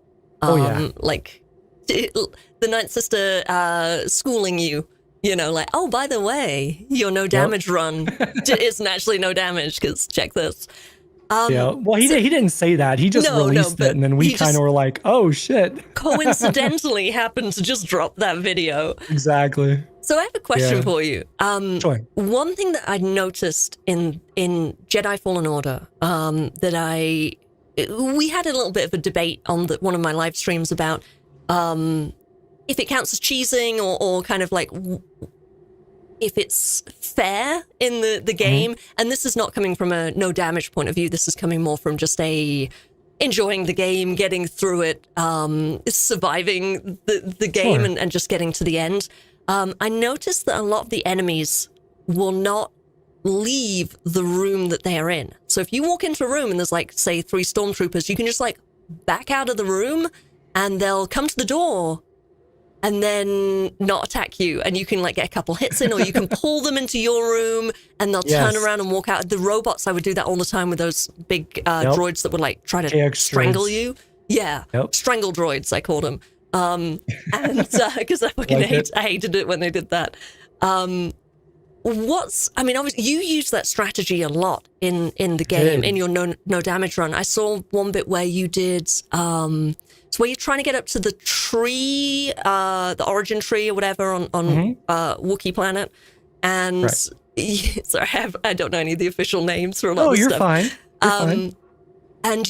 Like the Ninth Sister schooling you, like, oh, by the way, your no damage run isn't actually no damage because check this. Well, he didn't say that. He just released it, and then we kind of were like, oh, shit. Coincidentally happened to just drop that video. Exactly. So I have a question for you. Sure. One thing that I noticed in Jedi Fallen Order that we had a little bit of a debate on one of my live streams about if it counts as cheesing or kind of like if it's fair in the game. And this is not coming from a no damage point of view. This is coming more from just enjoying the game, getting through it, surviving the game and just getting to the end. I noticed that a lot of the enemies will not leave the room that they are in. So if you walk into a room and there's like, say, 3 stormtroopers, you can just like back out of the room and they'll come to the door and then not attack you. And you can like get a couple hits in, or you can pull them into your room and they'll turn around and walk out. The robots, I would do that all the time with those big droids that would like try to strangle you. Yeah. Strangle droids, I called them. And because I fucking I hated it when they did that. Obviously you use that strategy a lot in the game, in your no damage run. I saw one bit where you did, so where you're trying to get up to the tree, the origin tree or whatever on Wookiee planet. And sorry, I don't know any of the official names for a lot of stuff. Fine. You're fine. And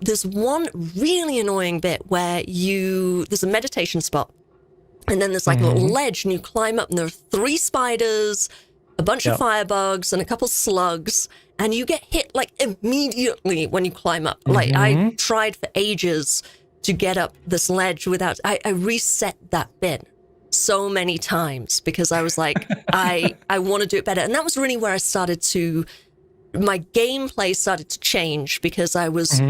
there's one really annoying bit where there's a meditation spot, and then there's like a little ledge, and you climb up, and there are 3 spiders, a bunch of firebugs, and a couple slugs, and you get hit like immediately when you climb up. Like I tried for ages to get up this ledge without. I reset that bit so many times because I was like, I want to do it better, and that was really where I started to. My gameplay started to change because I was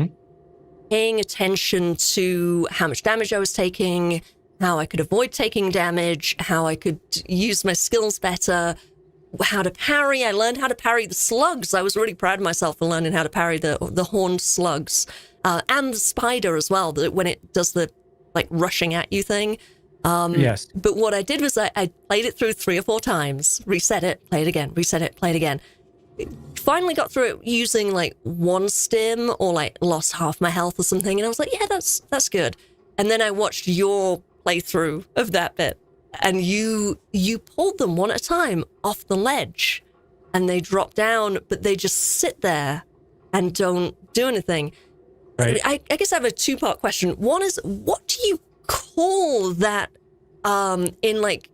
paying attention to how much damage I was taking, how I could avoid taking damage, how I could use my skills better, how to parry. I learned how to parry the slugs. I was really proud of myself for learning how to parry the horned slugs and the spider as well, when it does the like rushing at you thing. Yes. But what I did was I played it through 3 or 4 times, reset it, play it again, reset it, play it again. Finally got through it using like 1 stim or like lost half my health or something, and I was like, yeah, that's good. And then I watched your playthrough of that bit, and you pulled them one at a time off the ledge, and they drop down, but they just sit there and don't do anything. Right. I guess I have a 2-part question. One is, what do you call that in like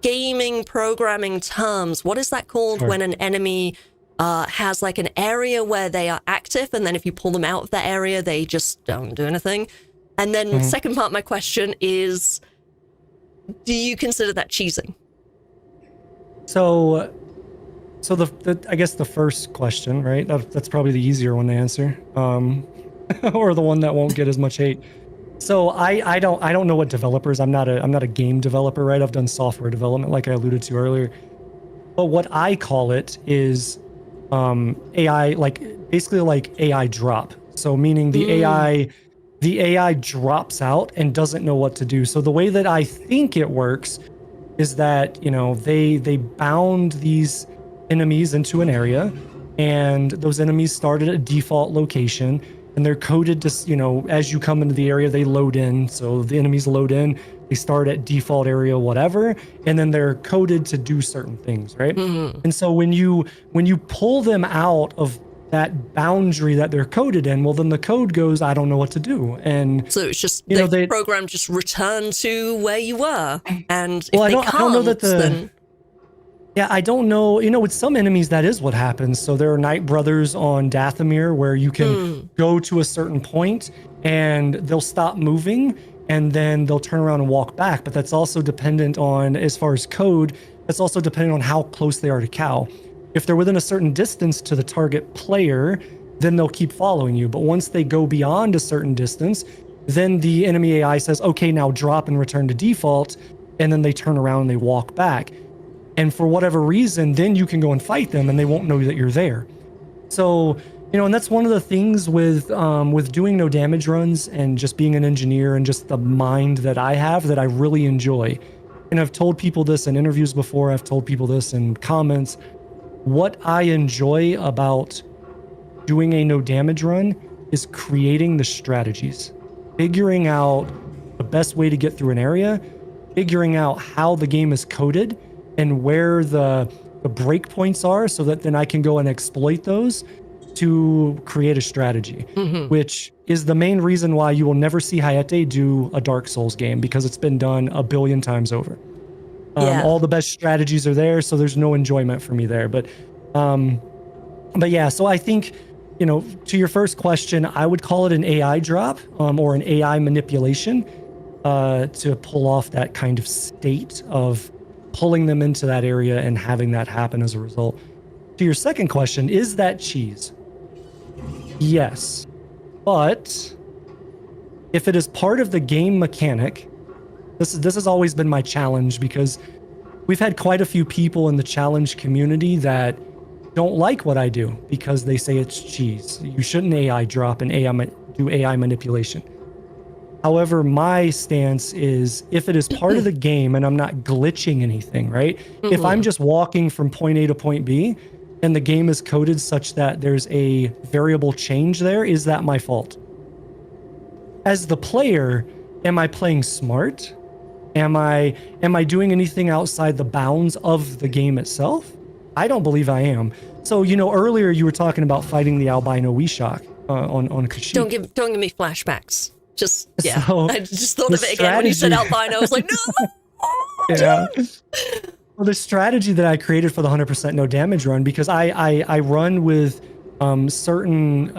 gaming programming terms? What is that called when an enemy has like an area where they are active, and then if you pull them out of that area, they just don't do anything? And then second part of my question is, do you consider that cheesing? So I guess the first question, right? That's probably the easier one to answer, or the one that won't get as much hate. So I don't know what developers. I'm not a game developer, right? I've done software development, like I alluded to earlier. But what I call it is AI, basically like AI drop. So meaning the AI drops out and doesn't know what to do. So the way that I think it works is that they bound these enemies into an area, and those enemies start at a default location. And they're coded to, as you come into the area, they load in. So the enemies load in, they start at default area, whatever, and then they're coded to do certain things, right? And so when you pull them out of that boundary that they're coded in, well, then the code goes, I don't know what to do. And so it's just the program just return to where you were. And if well, they I don't know that then... Yeah, I don't know. With some enemies, that is what happens. So there are Night Brothers on Dathomir where you can go to a certain point and they'll stop moving and then they'll turn around and walk back. But that's also dependent on, as far as code, that's also dependent on how close they are to Cal. If they're within a certain distance to the target player, then they'll keep following you. But once they go beyond a certain distance, then the enemy AI says, okay, now drop and return to default. And then they turn around and they walk back. And for whatever reason, then you can go and fight them and they won't know that you're there. So, and that's one of the things with doing no damage runs and just being an engineer and just the mind that I have that I really enjoy. And I've told people this in interviews before, I've told people this in comments. What I enjoy about doing a no damage run is creating the strategies, figuring out the best way to get through an area, figuring out how the game is coded, and where the breakpoints are so that then I can go and exploit those to create a strategy, which is the main reason why you will never see Hayete do a Dark Souls game, because it's been done a billion times over. All the best strategies are there, so there's no enjoyment for me there. But yeah, so I think, to your first question, I would call it an AI drop or an AI manipulation to pull off that kind of state of pulling them into that area and having that happen as a result. To your second question, is that cheese? Yes. But if it is part of the game mechanic, this has always been my challenge, because we've had quite a few people in the challenge community that don't like what I do because they say it's cheese. You shouldn't AI drop and do AI manipulation. However, my stance is, if it is part of the game and I'm not glitching anything, right? If I'm just walking from point A to point B and the game is coded such that there's a variable change there, is that my fault? As the player, am I playing smart? Am I doing anything outside the bounds of the game itself? I don't believe I am. So, earlier you were talking about fighting the albino Weeshak on Kashyyyk. Don't give me flashbacks. So, I just thought of it again when you said albino. I was like, no. Yeah. Well, the strategy that I created for the 100% no damage run, because I run with certain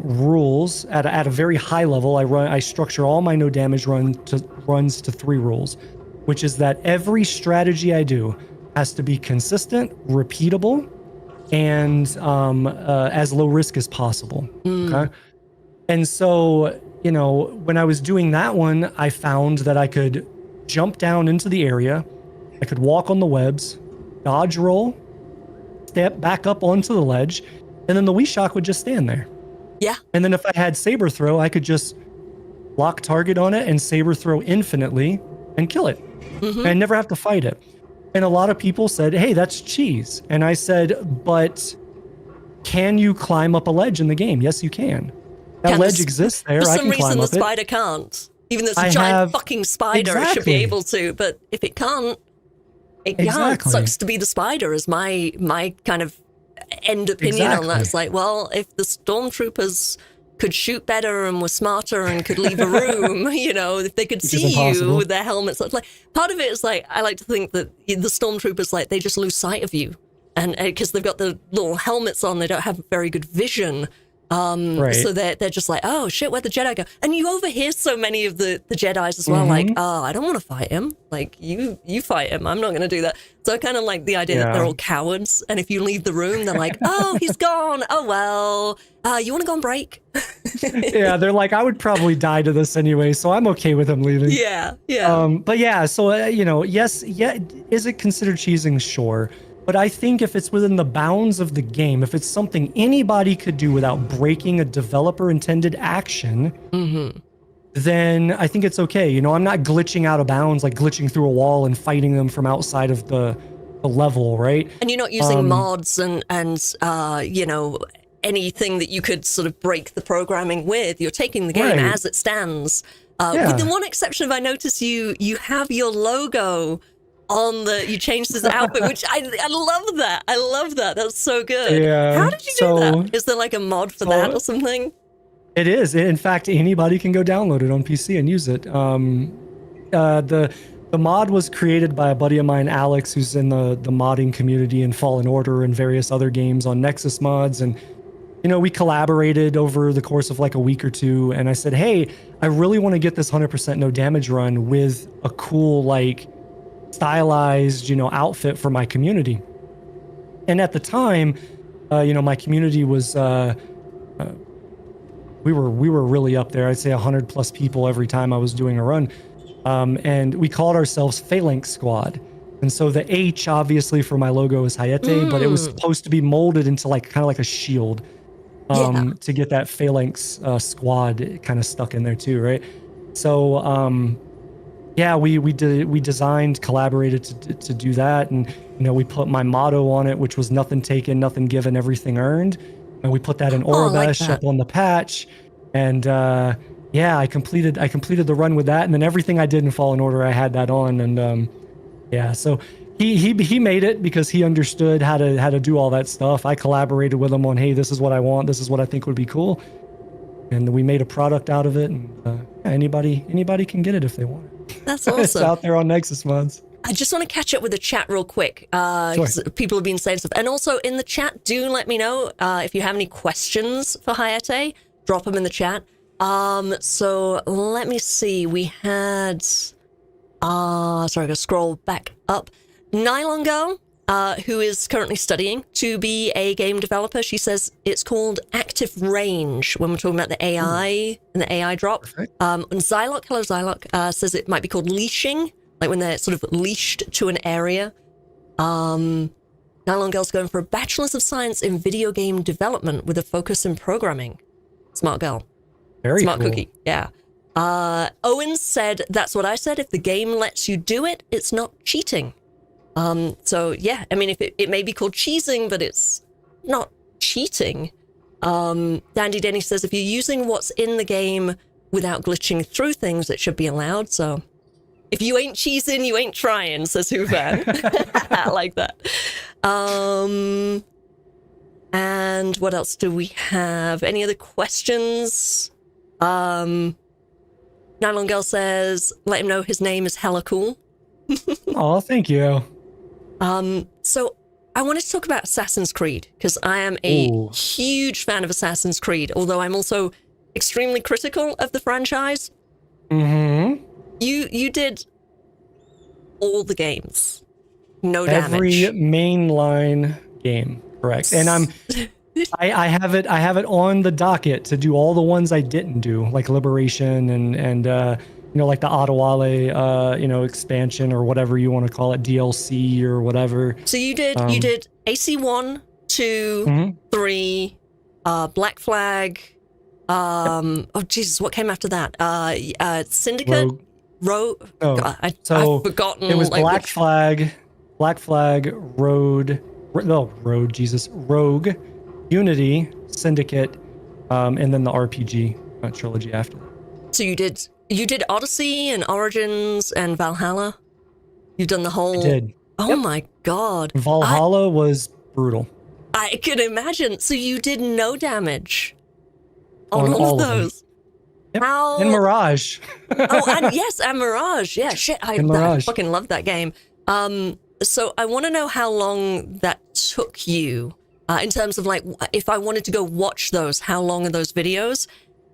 rules at a very high level. I structure all my no damage runs to 3 rules, which is that every strategy I do has to be consistent, repeatable, and as low risk as possible. Okay. And so, when I was doing that one, I found that I could jump down into the area, I could walk on the webs, dodge roll, step back up onto the ledge, and then the Weeshak would just stand there. Yeah. And then if I had saber throw, I could just lock target on it and saber throw infinitely and kill it. And I never have to fight it. And a lot of people said, hey, that's cheese. And I said, but can you climb up a ledge in the game? Yes, you can. That ledge exists there. For I some can climb reason, the up it. spider can't. Even though it's a giant fucking spider, it should be able to. But if it can't, it sucks to be the spider, is my kind of end opinion on that. It's like, well, if the stormtroopers could shoot better and were smarter and could leave a room, if they could see you with their helmets. Like, part of it is like, I like to think that the stormtroopers, like, they just lose sight of you. And because they've got the little helmets on, they don't have very good vision. So they're just like, oh shit, where'd the Jedi go? And you overhear so many of the Jedis as well, like, oh, I don't want to fight him. Like, you fight him. I'm not going to do that. So I kind of like the idea that they're all cowards. And if you leave the room, they're like, oh, he's gone. Oh, well, you want to go on break? Yeah, they're like, I would probably die to this anyway, so I'm okay with him leaving. Yeah. But yeah, so, yes, is it considered cheesing? Sure. But I think if it's within the bounds of the game, if it's something anybody could do without breaking a developer-intended action, then I think it's okay. I'm not glitching out of bounds, like glitching through a wall and fighting them from outside of the level, right? And you're not using mods and anything that you could sort of break the programming with. You're taking the game as it stands. With the one exception of, I notice you have your logo you changed his outfit, which I love that. I love that. That's so good. Yeah. How did you do that? Is there like a mod for that or something? It is. In fact, anybody can go download it on PC and use it. The mod was created by a buddy of mine, Alex, who's in the modding community in Fallen Order and various other games on Nexus Mods. And, we collaborated over the course of like a week or two. And I said, hey, I really want to get this 100% no damage run with a cool, like, stylized, outfit for my community. And at the time, my community was, we were really up there. I'd say 100 plus people every time I was doing a run. And we called ourselves Phalanx Squad. And so the H, obviously, for my logo is Hayete, but it was supposed to be molded into like kind of like a shield to get that Phalanx Squad kind of stuck in there too, right? So we designed, collaborated to do that, and we put my motto on it, which was nothing taken, nothing given, everything earned, and we put that in Orabesh up on the patch, and I completed the run with that, and then everything I did in Fallen Order, I had that on, and so he made it because he understood how to do all that stuff. I collaborated with him on, hey, this is what I want, this is what I think would be cool, and we made a product out of it, and anybody can get it if they want it. That's awesome. It's out there on Nexus Mods. I just want to catch up with the chat real quick. Sure. People have been saying stuff. And also in the chat, do let me know if you have any questions for Hayete. Drop them in the chat. So let me see. We had... sorry, I'm going to scroll back up. Nylon Girl, who is currently studying to be a game developer. She says it's called Active Range when we're talking about the AI and the AI drop. And Zylock, hello Zylock, says it might be called leashing, like when they're sort of leashed to an area. Nylon Girl's going for a Bachelor's of Science in Video Game Development with a focus in programming. Smart girl. Very Smart cool. cookie, yeah. Owen said, that's what I said. If the game lets you do it, it's not cheating. So yeah, I mean, if it may be called cheesing, but it's not cheating. Dandy Denny says, if you're using what's in the game without glitching through things, it should be allowed. So if you ain't cheesing, you ain't trying, says Hufan. I like that. And what else do we have? Any other questions? Nylon Girl says, let him know his name is hella cool. Oh, thank you. So I wanted to talk about Assassin's Creed, because I am a huge fan of Assassin's Creed, although I'm also extremely critical of the franchise. Mm-hmm. You did all the games. No damage. Every mainline game, correct. And I have it on the docket to do all the ones I didn't do, like Liberation and like the Adewale expansion or whatever you want to call it, DLC or whatever. So you did AC1, 2, 3, Black Flag. Oh Jesus, what came after that? Syndicate. Rogue. Oh, God, I've forgotten. It was Black Flag, Rogue, Unity, Syndicate, and then the RPG trilogy after that. So you did Odyssey and Origins and Valhalla? You've done the whole... I did. Oh my God. Valhalla was brutal. I can imagine. So you did no damage on all of those? Yep. How... And Mirage. and Mirage. Yeah, shit. I fucking love that game. So I want to know how long that took you in terms of like, if I wanted to go watch those, how long are those videos?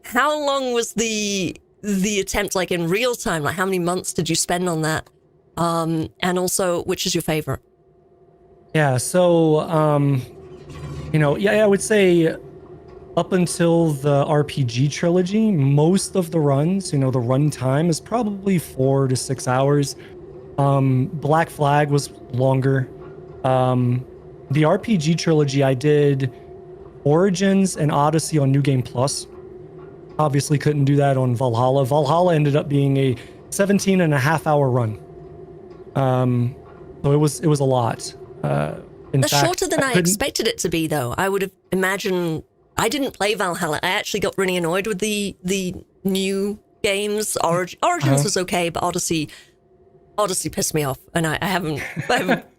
How long was the attempt, like in real time? Like how many months did you spend on that? And also, which is your favorite? Yeah, so, I would say up until the RPG trilogy, most of the runs, the run time is probably 4 to 6 hours. Black Flag was longer. The RPG trilogy, I did Origins and Odyssey on New Game Plus. Obviously couldn't do that on Valhalla. Valhalla ended up being a 17 and a half hour run. So it was a lot. That's shorter than I expected it to be, though. I would have imagined... I didn't play Valhalla. I actually got really annoyed with the new games. Origins was okay, but Odyssey Odyssey pissed me off, and I haven't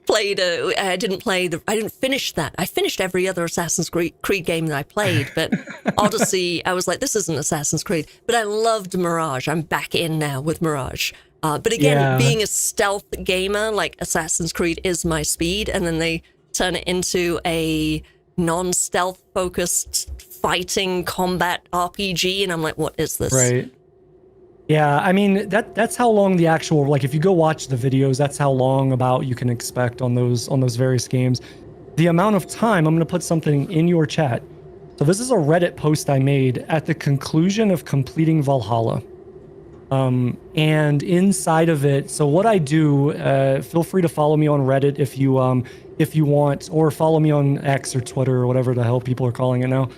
played. I didn't finish that. I finished every other Assassin's Creed game that I played, but Odyssey, I was like, this isn't Assassin's Creed. But I loved Mirage. I'm back in now with Mirage. But again, being a stealth gamer, like Assassin's Creed is my speed, and then they turn it into a non-stealth focused fighting combat RPG, and I'm like, what is this? Right. Yeah, I mean that's how long the actual, like, if you go watch the videos, that's how long about you can expect on those various games. The amount of time, I'm going to put something in your chat. So this is a Reddit post I made at the conclusion of completing Valhalla. And inside of it, so what I do, feel free to follow me on Reddit if you want, or follow me on X or Twitter or whatever the hell people are calling it now.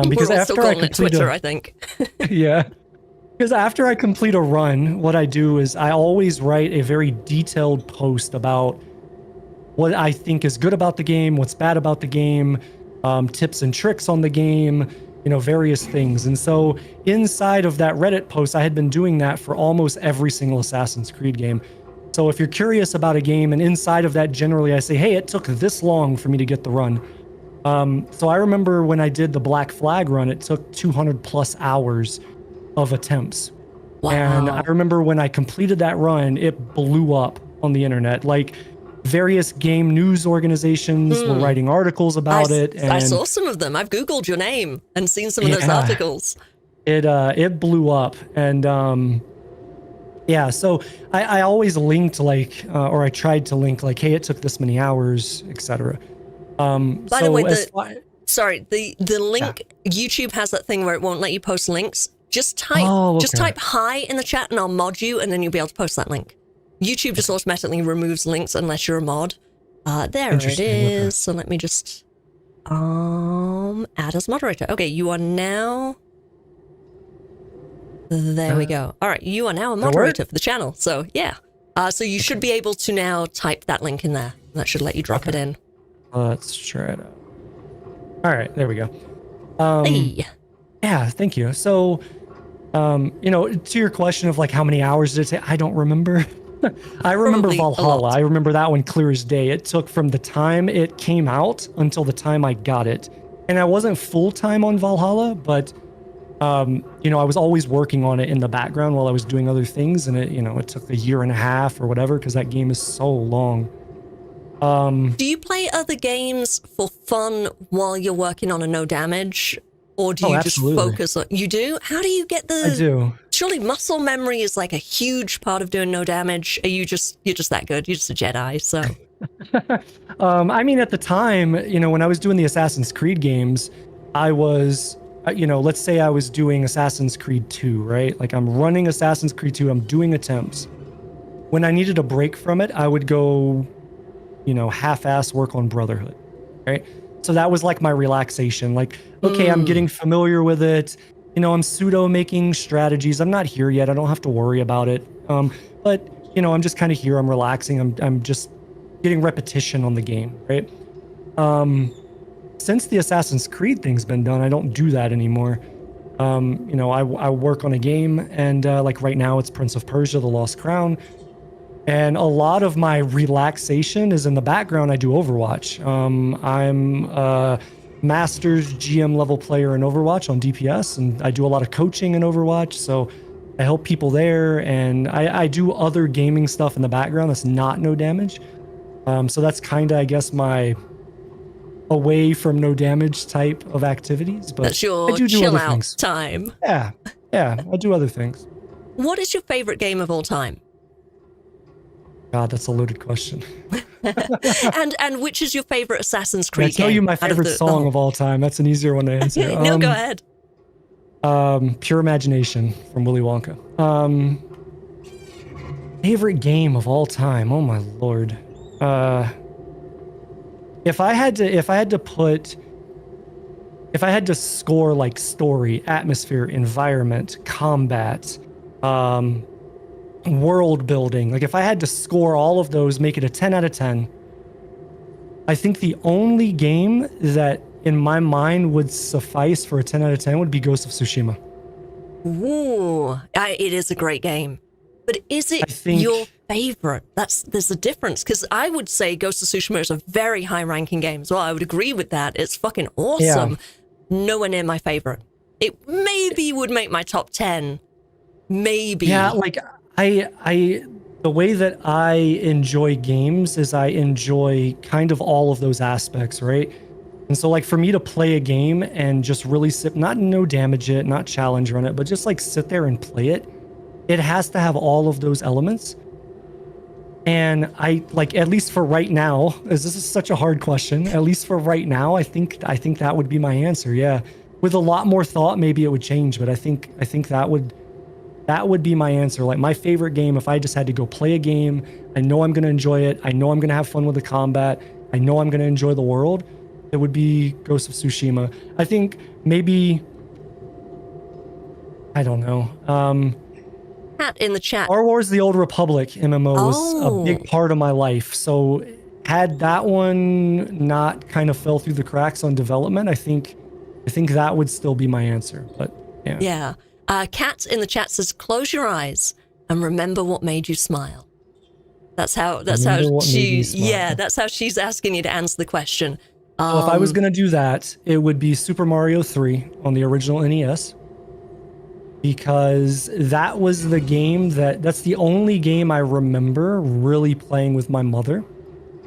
Because We're all after still I calling it complete Twitter, I think. yeah. Because after I complete a run, what I do is I always write a very detailed post about what I think is good about the game, what's bad about the game, tips and tricks on the game, various things. And so inside of that Reddit post, I had been doing that for almost every single Assassin's Creed game. So if you're curious about a game, and inside of that, generally I say, hey, it took this long for me to get the run. So I remember when I did the Black Flag run, it took 200 plus hours of attempts. Wow. And I remember when I completed that run, it blew up on the internet. Like, various game news organizations were writing articles about it. And I saw some of them. I've Googled your name and seen some of those articles. It blew up. And so I always linked, like, or I tried to link, like, hey, it took this many hours, etc. By the way, the link, YouTube has that thing where it won't let you post links. Just type hi in the chat and I'll mod you, and then you'll be able to post that link. YouTube just automatically removes links unless you're a mod. There it is. Okay. So let me just add as moderator. Okay, you are now. There we go. All right, you are now a moderator for the channel. So yeah. So you should be able to now type that link in there. That should let you drop it in. Let's try it out. All right, there we go. Hey. Yeah, thank you. So, to your question of, like, how many hours did it take? I don't remember. I remember Valhalla. I remember that one clear as day. It took from the time it came out until the time I got it. And I wasn't full-time on Valhalla, but, I was always working on it in the background while I was doing other things. And it took a year and a half or whatever, because that game is so long. Do you play other games for fun while you're working on a no damage? Or do you just focus on... You do? How do you get the... I do. Surely muscle memory is like a huge part of doing no damage. You're just that good. You're just a Jedi, so... I mean, at the time, when I was doing the Assassin's Creed games, I was, let's say I was doing Assassin's Creed 2, right? Like, I'm running Assassin's Creed 2, I'm doing attempts. When I needed a break from it, I would go, half-ass work on Brotherhood, right? So that was like my relaxation. Like, okay, I'm getting familiar with it. I'm pseudo making strategies. I'm not here yet. I don't have to worry about it. But I'm just kind of here. I'm relaxing. I'm just getting repetition on the game, right? Since the Assassin's Creed thing's been done, I don't do that anymore. I work on a game, and like right now it's Prince of Persia: The Lost Crown. And a lot of my relaxation is in the background. I do Overwatch. I'm a Masters GM level player in Overwatch on DPS, and I do a lot of coaching in Overwatch. So I help people there, and I do other gaming stuff in the background that's not no damage. So that's kind of, I guess, my away from no damage type of activities. But that's your I do chill other out things. time. Yeah, I do other things. What is your favorite game of all time? God, that's a loaded question. and which is your favorite Assassin's Creed game? I tell you my favorite song of all time. That's an easier one to answer. No, go ahead. Pure Imagination from Willy Wonka. Favorite game of all time. Oh my lord. If I had to score, like, story, atmosphere, environment, combat, world building, like, if I had to score all of those, make it a 10 out of 10, I think the only game that in my mind would suffice for a 10 out of 10 would be Ghost of Tsushima. Ooh, it is a great game. But is it your favorite? There's a difference, because I would say Ghost of Tsushima is a very high-ranking game as well. I would agree with that. It's fucking awesome. Yeah. Nowhere near my favorite. It maybe would make my top 10. Maybe. Yeah, like the way that I enjoy games is I enjoy kind of all of those aspects, right? And so like for me to play a game and just really sit, not no damage it, not challenge run it, but just like sit there and play it, it has to have all of those elements. And I like, at least for right now, as this is such a hard question, at least for right now, I think that would be my answer. Yeah. With a lot more thought, maybe it would change, but I think that would be my answer. Like my favorite game, if I just had to go play a game, I know I'm going to enjoy it. I know I'm going to have fun with the combat. I know I'm going to enjoy the world. It would be Ghost of Tsushima. I think maybe, I don't know. In the chat. Star Wars The Old Republic MMO was a big part of my life. So had that one not kind of fell through the cracks on development, I think that would still be my answer. But yeah. Yeah. Kat in the chat says, close your eyes and remember what made you smile. That's how she's asking you to answer the question. Well, if I was going to do that, it would be Super Mario 3 on the original NES. Because that was the game that's the only game I remember really playing with my mother.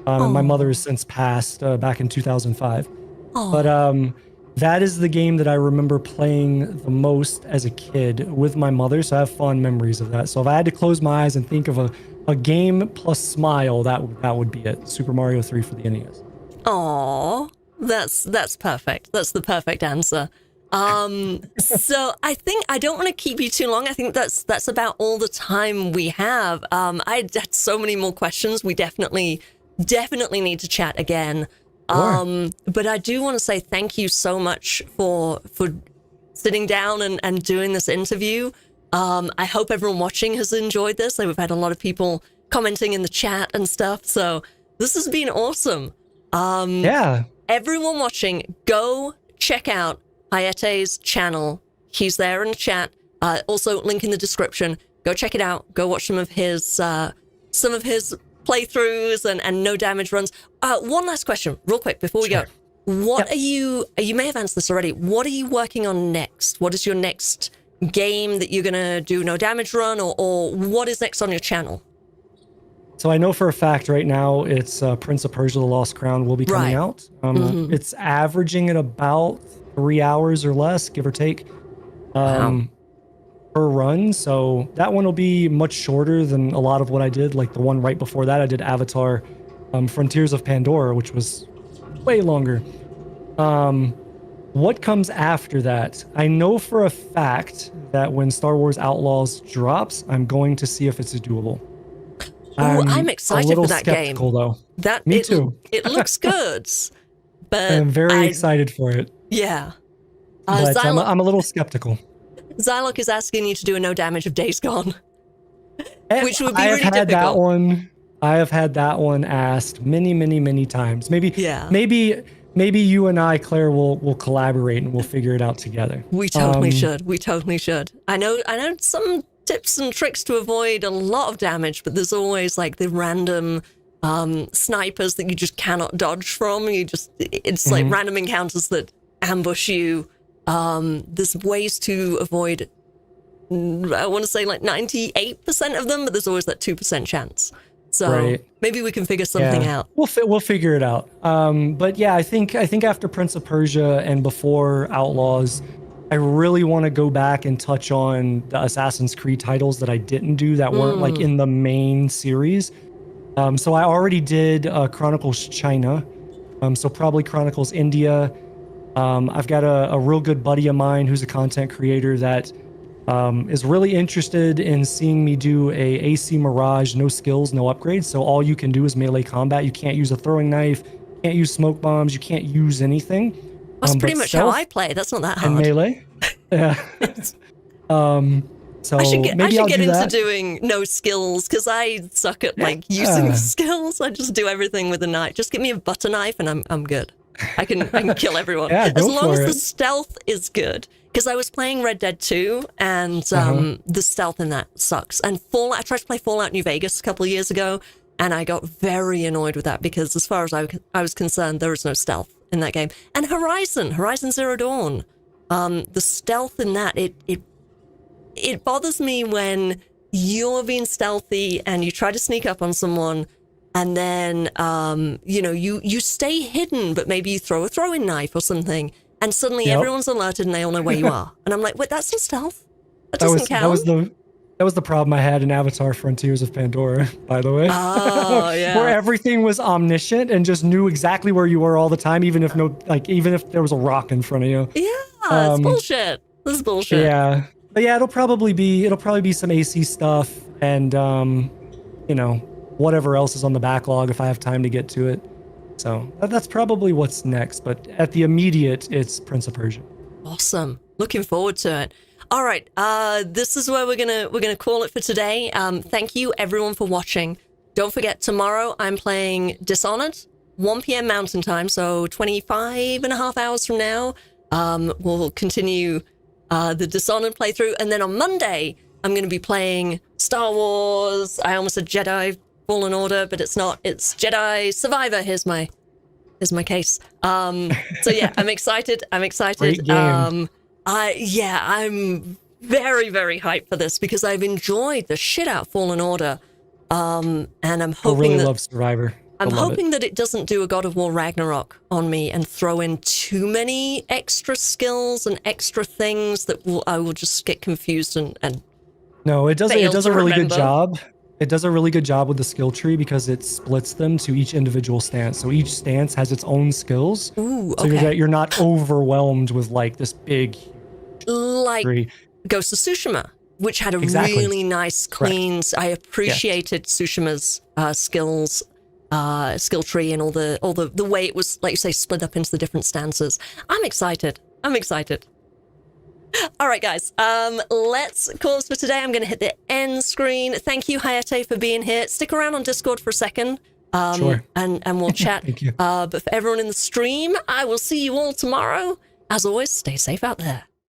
And my mother has since passed back in 2005. But that is the game that I remember playing the most as a kid with my mother. So I have fond memories of that. So if I had to close my eyes and think of a game plus smile, that would be it. Super Mario 3 for the NES. Aw, that's perfect. That's the perfect answer. So I think I don't want to keep you too long. I think that's about all the time we have. I had so many more questions. We definitely need to chat again. Sure. But I do want to say thank you so much for sitting down and doing this interview. I hope everyone watching has enjoyed this. We've had a lot of people commenting in the chat and stuff. So this has been awesome. Yeah. Everyone watching, go check out Hayete's channel. He's there in the chat. Also, link in the description. Go check it out. Go watch some of his playthroughs and no damage runs. One last question, real quick, before we go. What are you may have answered this already. What are you working on next? What is your next game that you're going to do no damage run, or what is next on your channel? So I know for a fact right now it's Prince of Persia: The Lost Crown will be coming out. It's averaging at about 3 hours or less, give or take, per run. So that one will be much shorter than a lot of what I did. Like the one right before that, I did Avatar, Frontiers of Pandora, which was way longer. What comes after that? I know for a fact that when Star Wars Outlaws drops, I'm going to see if it's doable. I'm excited for that game. Though. Me too. It looks good, but I'm very excited for it. Yeah. But I'm a little skeptical. Zylok is asking you to do a no damage of Days Gone, which would be really difficult. I have had that one asked many times. Maybe you and I, Claire, will collaborate and we'll figure it out together. We totally should. We totally should. I know some tips and tricks to avoid a lot of damage, but there's always like the random snipers that you just cannot dodge from. It's like random encounters that ambush you. There's ways to avoid, I want to say like 98% of them, but there's always that 2% chance. So maybe we can figure something out. We'll figure it out. But yeah, I think after Prince of Persia and before Outlaws, I really want to go back and touch on the Assassin's Creed titles that I didn't do that weren't like in the main series. So I already did Chronicles China. So probably Chronicles India. I've got a real good buddy of mine who's a content creator that is really interested in seeing me do a AC Mirage, no skills, no upgrades. So all you can do is melee combat. You can't use a throwing knife, can't use smoke bombs, you can't use anything. That's pretty much how I play. That's not that hard. And melee. Yeah. So I should get into that. doing no skills, because I suck at like using the skills. I just do everything with a knife. Just give me a butter knife and I'm good. I can kill everyone. As long as the stealth is good. because I was playing Red Dead 2, and the stealth in that sucks. And Fallout, I tried to play Fallout New Vegas a couple of years ago, and I got very annoyed with that because as far as I was concerned, there is no stealth in that game. And Horizon Zero Dawn, the stealth in that, it bothers me when you're being stealthy and you try to sneak up on someone, and then, you stay hidden, but maybe you throw a throwing knife or something, and suddenly everyone's alerted and they all know where you are. And I'm like, wait, that's not stealth. That doesn't count. That was the problem I had in Avatar Frontiers of Pandora, by the way. Oh, yeah. Where everything was omniscient and just knew exactly where you were all the time, even if there was a rock in front of you. Yeah, it's bullshit. This is bullshit. Yeah. But yeah, it'll probably be some AC stuff and whatever else is on the backlog if I have time to get to it. So that's probably what's next. But at the immediate, it's Prince of Persia. Awesome. Looking forward to it. All right, this is where we're gonna call it for today. Thank you everyone for watching. Don't forget, tomorrow I'm playing Dishonored, 1 p.m. Mountain Time, so 25 and a half hours from now. We'll continue the Dishonored playthrough, and then on Monday I'm going to be playing Star Wars. I almost said Jedi Fallen Order, but it's not. It's Jedi Survivor. Here's my case. So yeah, I'm excited. Great game. I'm very, very hyped for this because I've enjoyed the shit out of Fallen Order. And I'm hoping love Survivor. I'm hoping that it doesn't do a God of War Ragnarok on me and throw in too many extra skills and extra things that I will just get confused and No, it does a really good job. It does a really good job with the skill tree because it splits them to each individual stance. So each stance has its own skills. Ooh, so you're not overwhelmed with like this big tree. Ghost of Tsushima, which had a really nice, clean. I appreciated Tsushima's skill tree and all the way it was, like you say, split up into the different stances. I'm excited. All right, guys, let's close for today. I'm going to hit the end screen. Thank you, Hayete, for being here. Stick around on Discord for a second, sure. and we'll chat. Thank you. But for everyone in the stream, I will see you all tomorrow. As always, stay safe out there.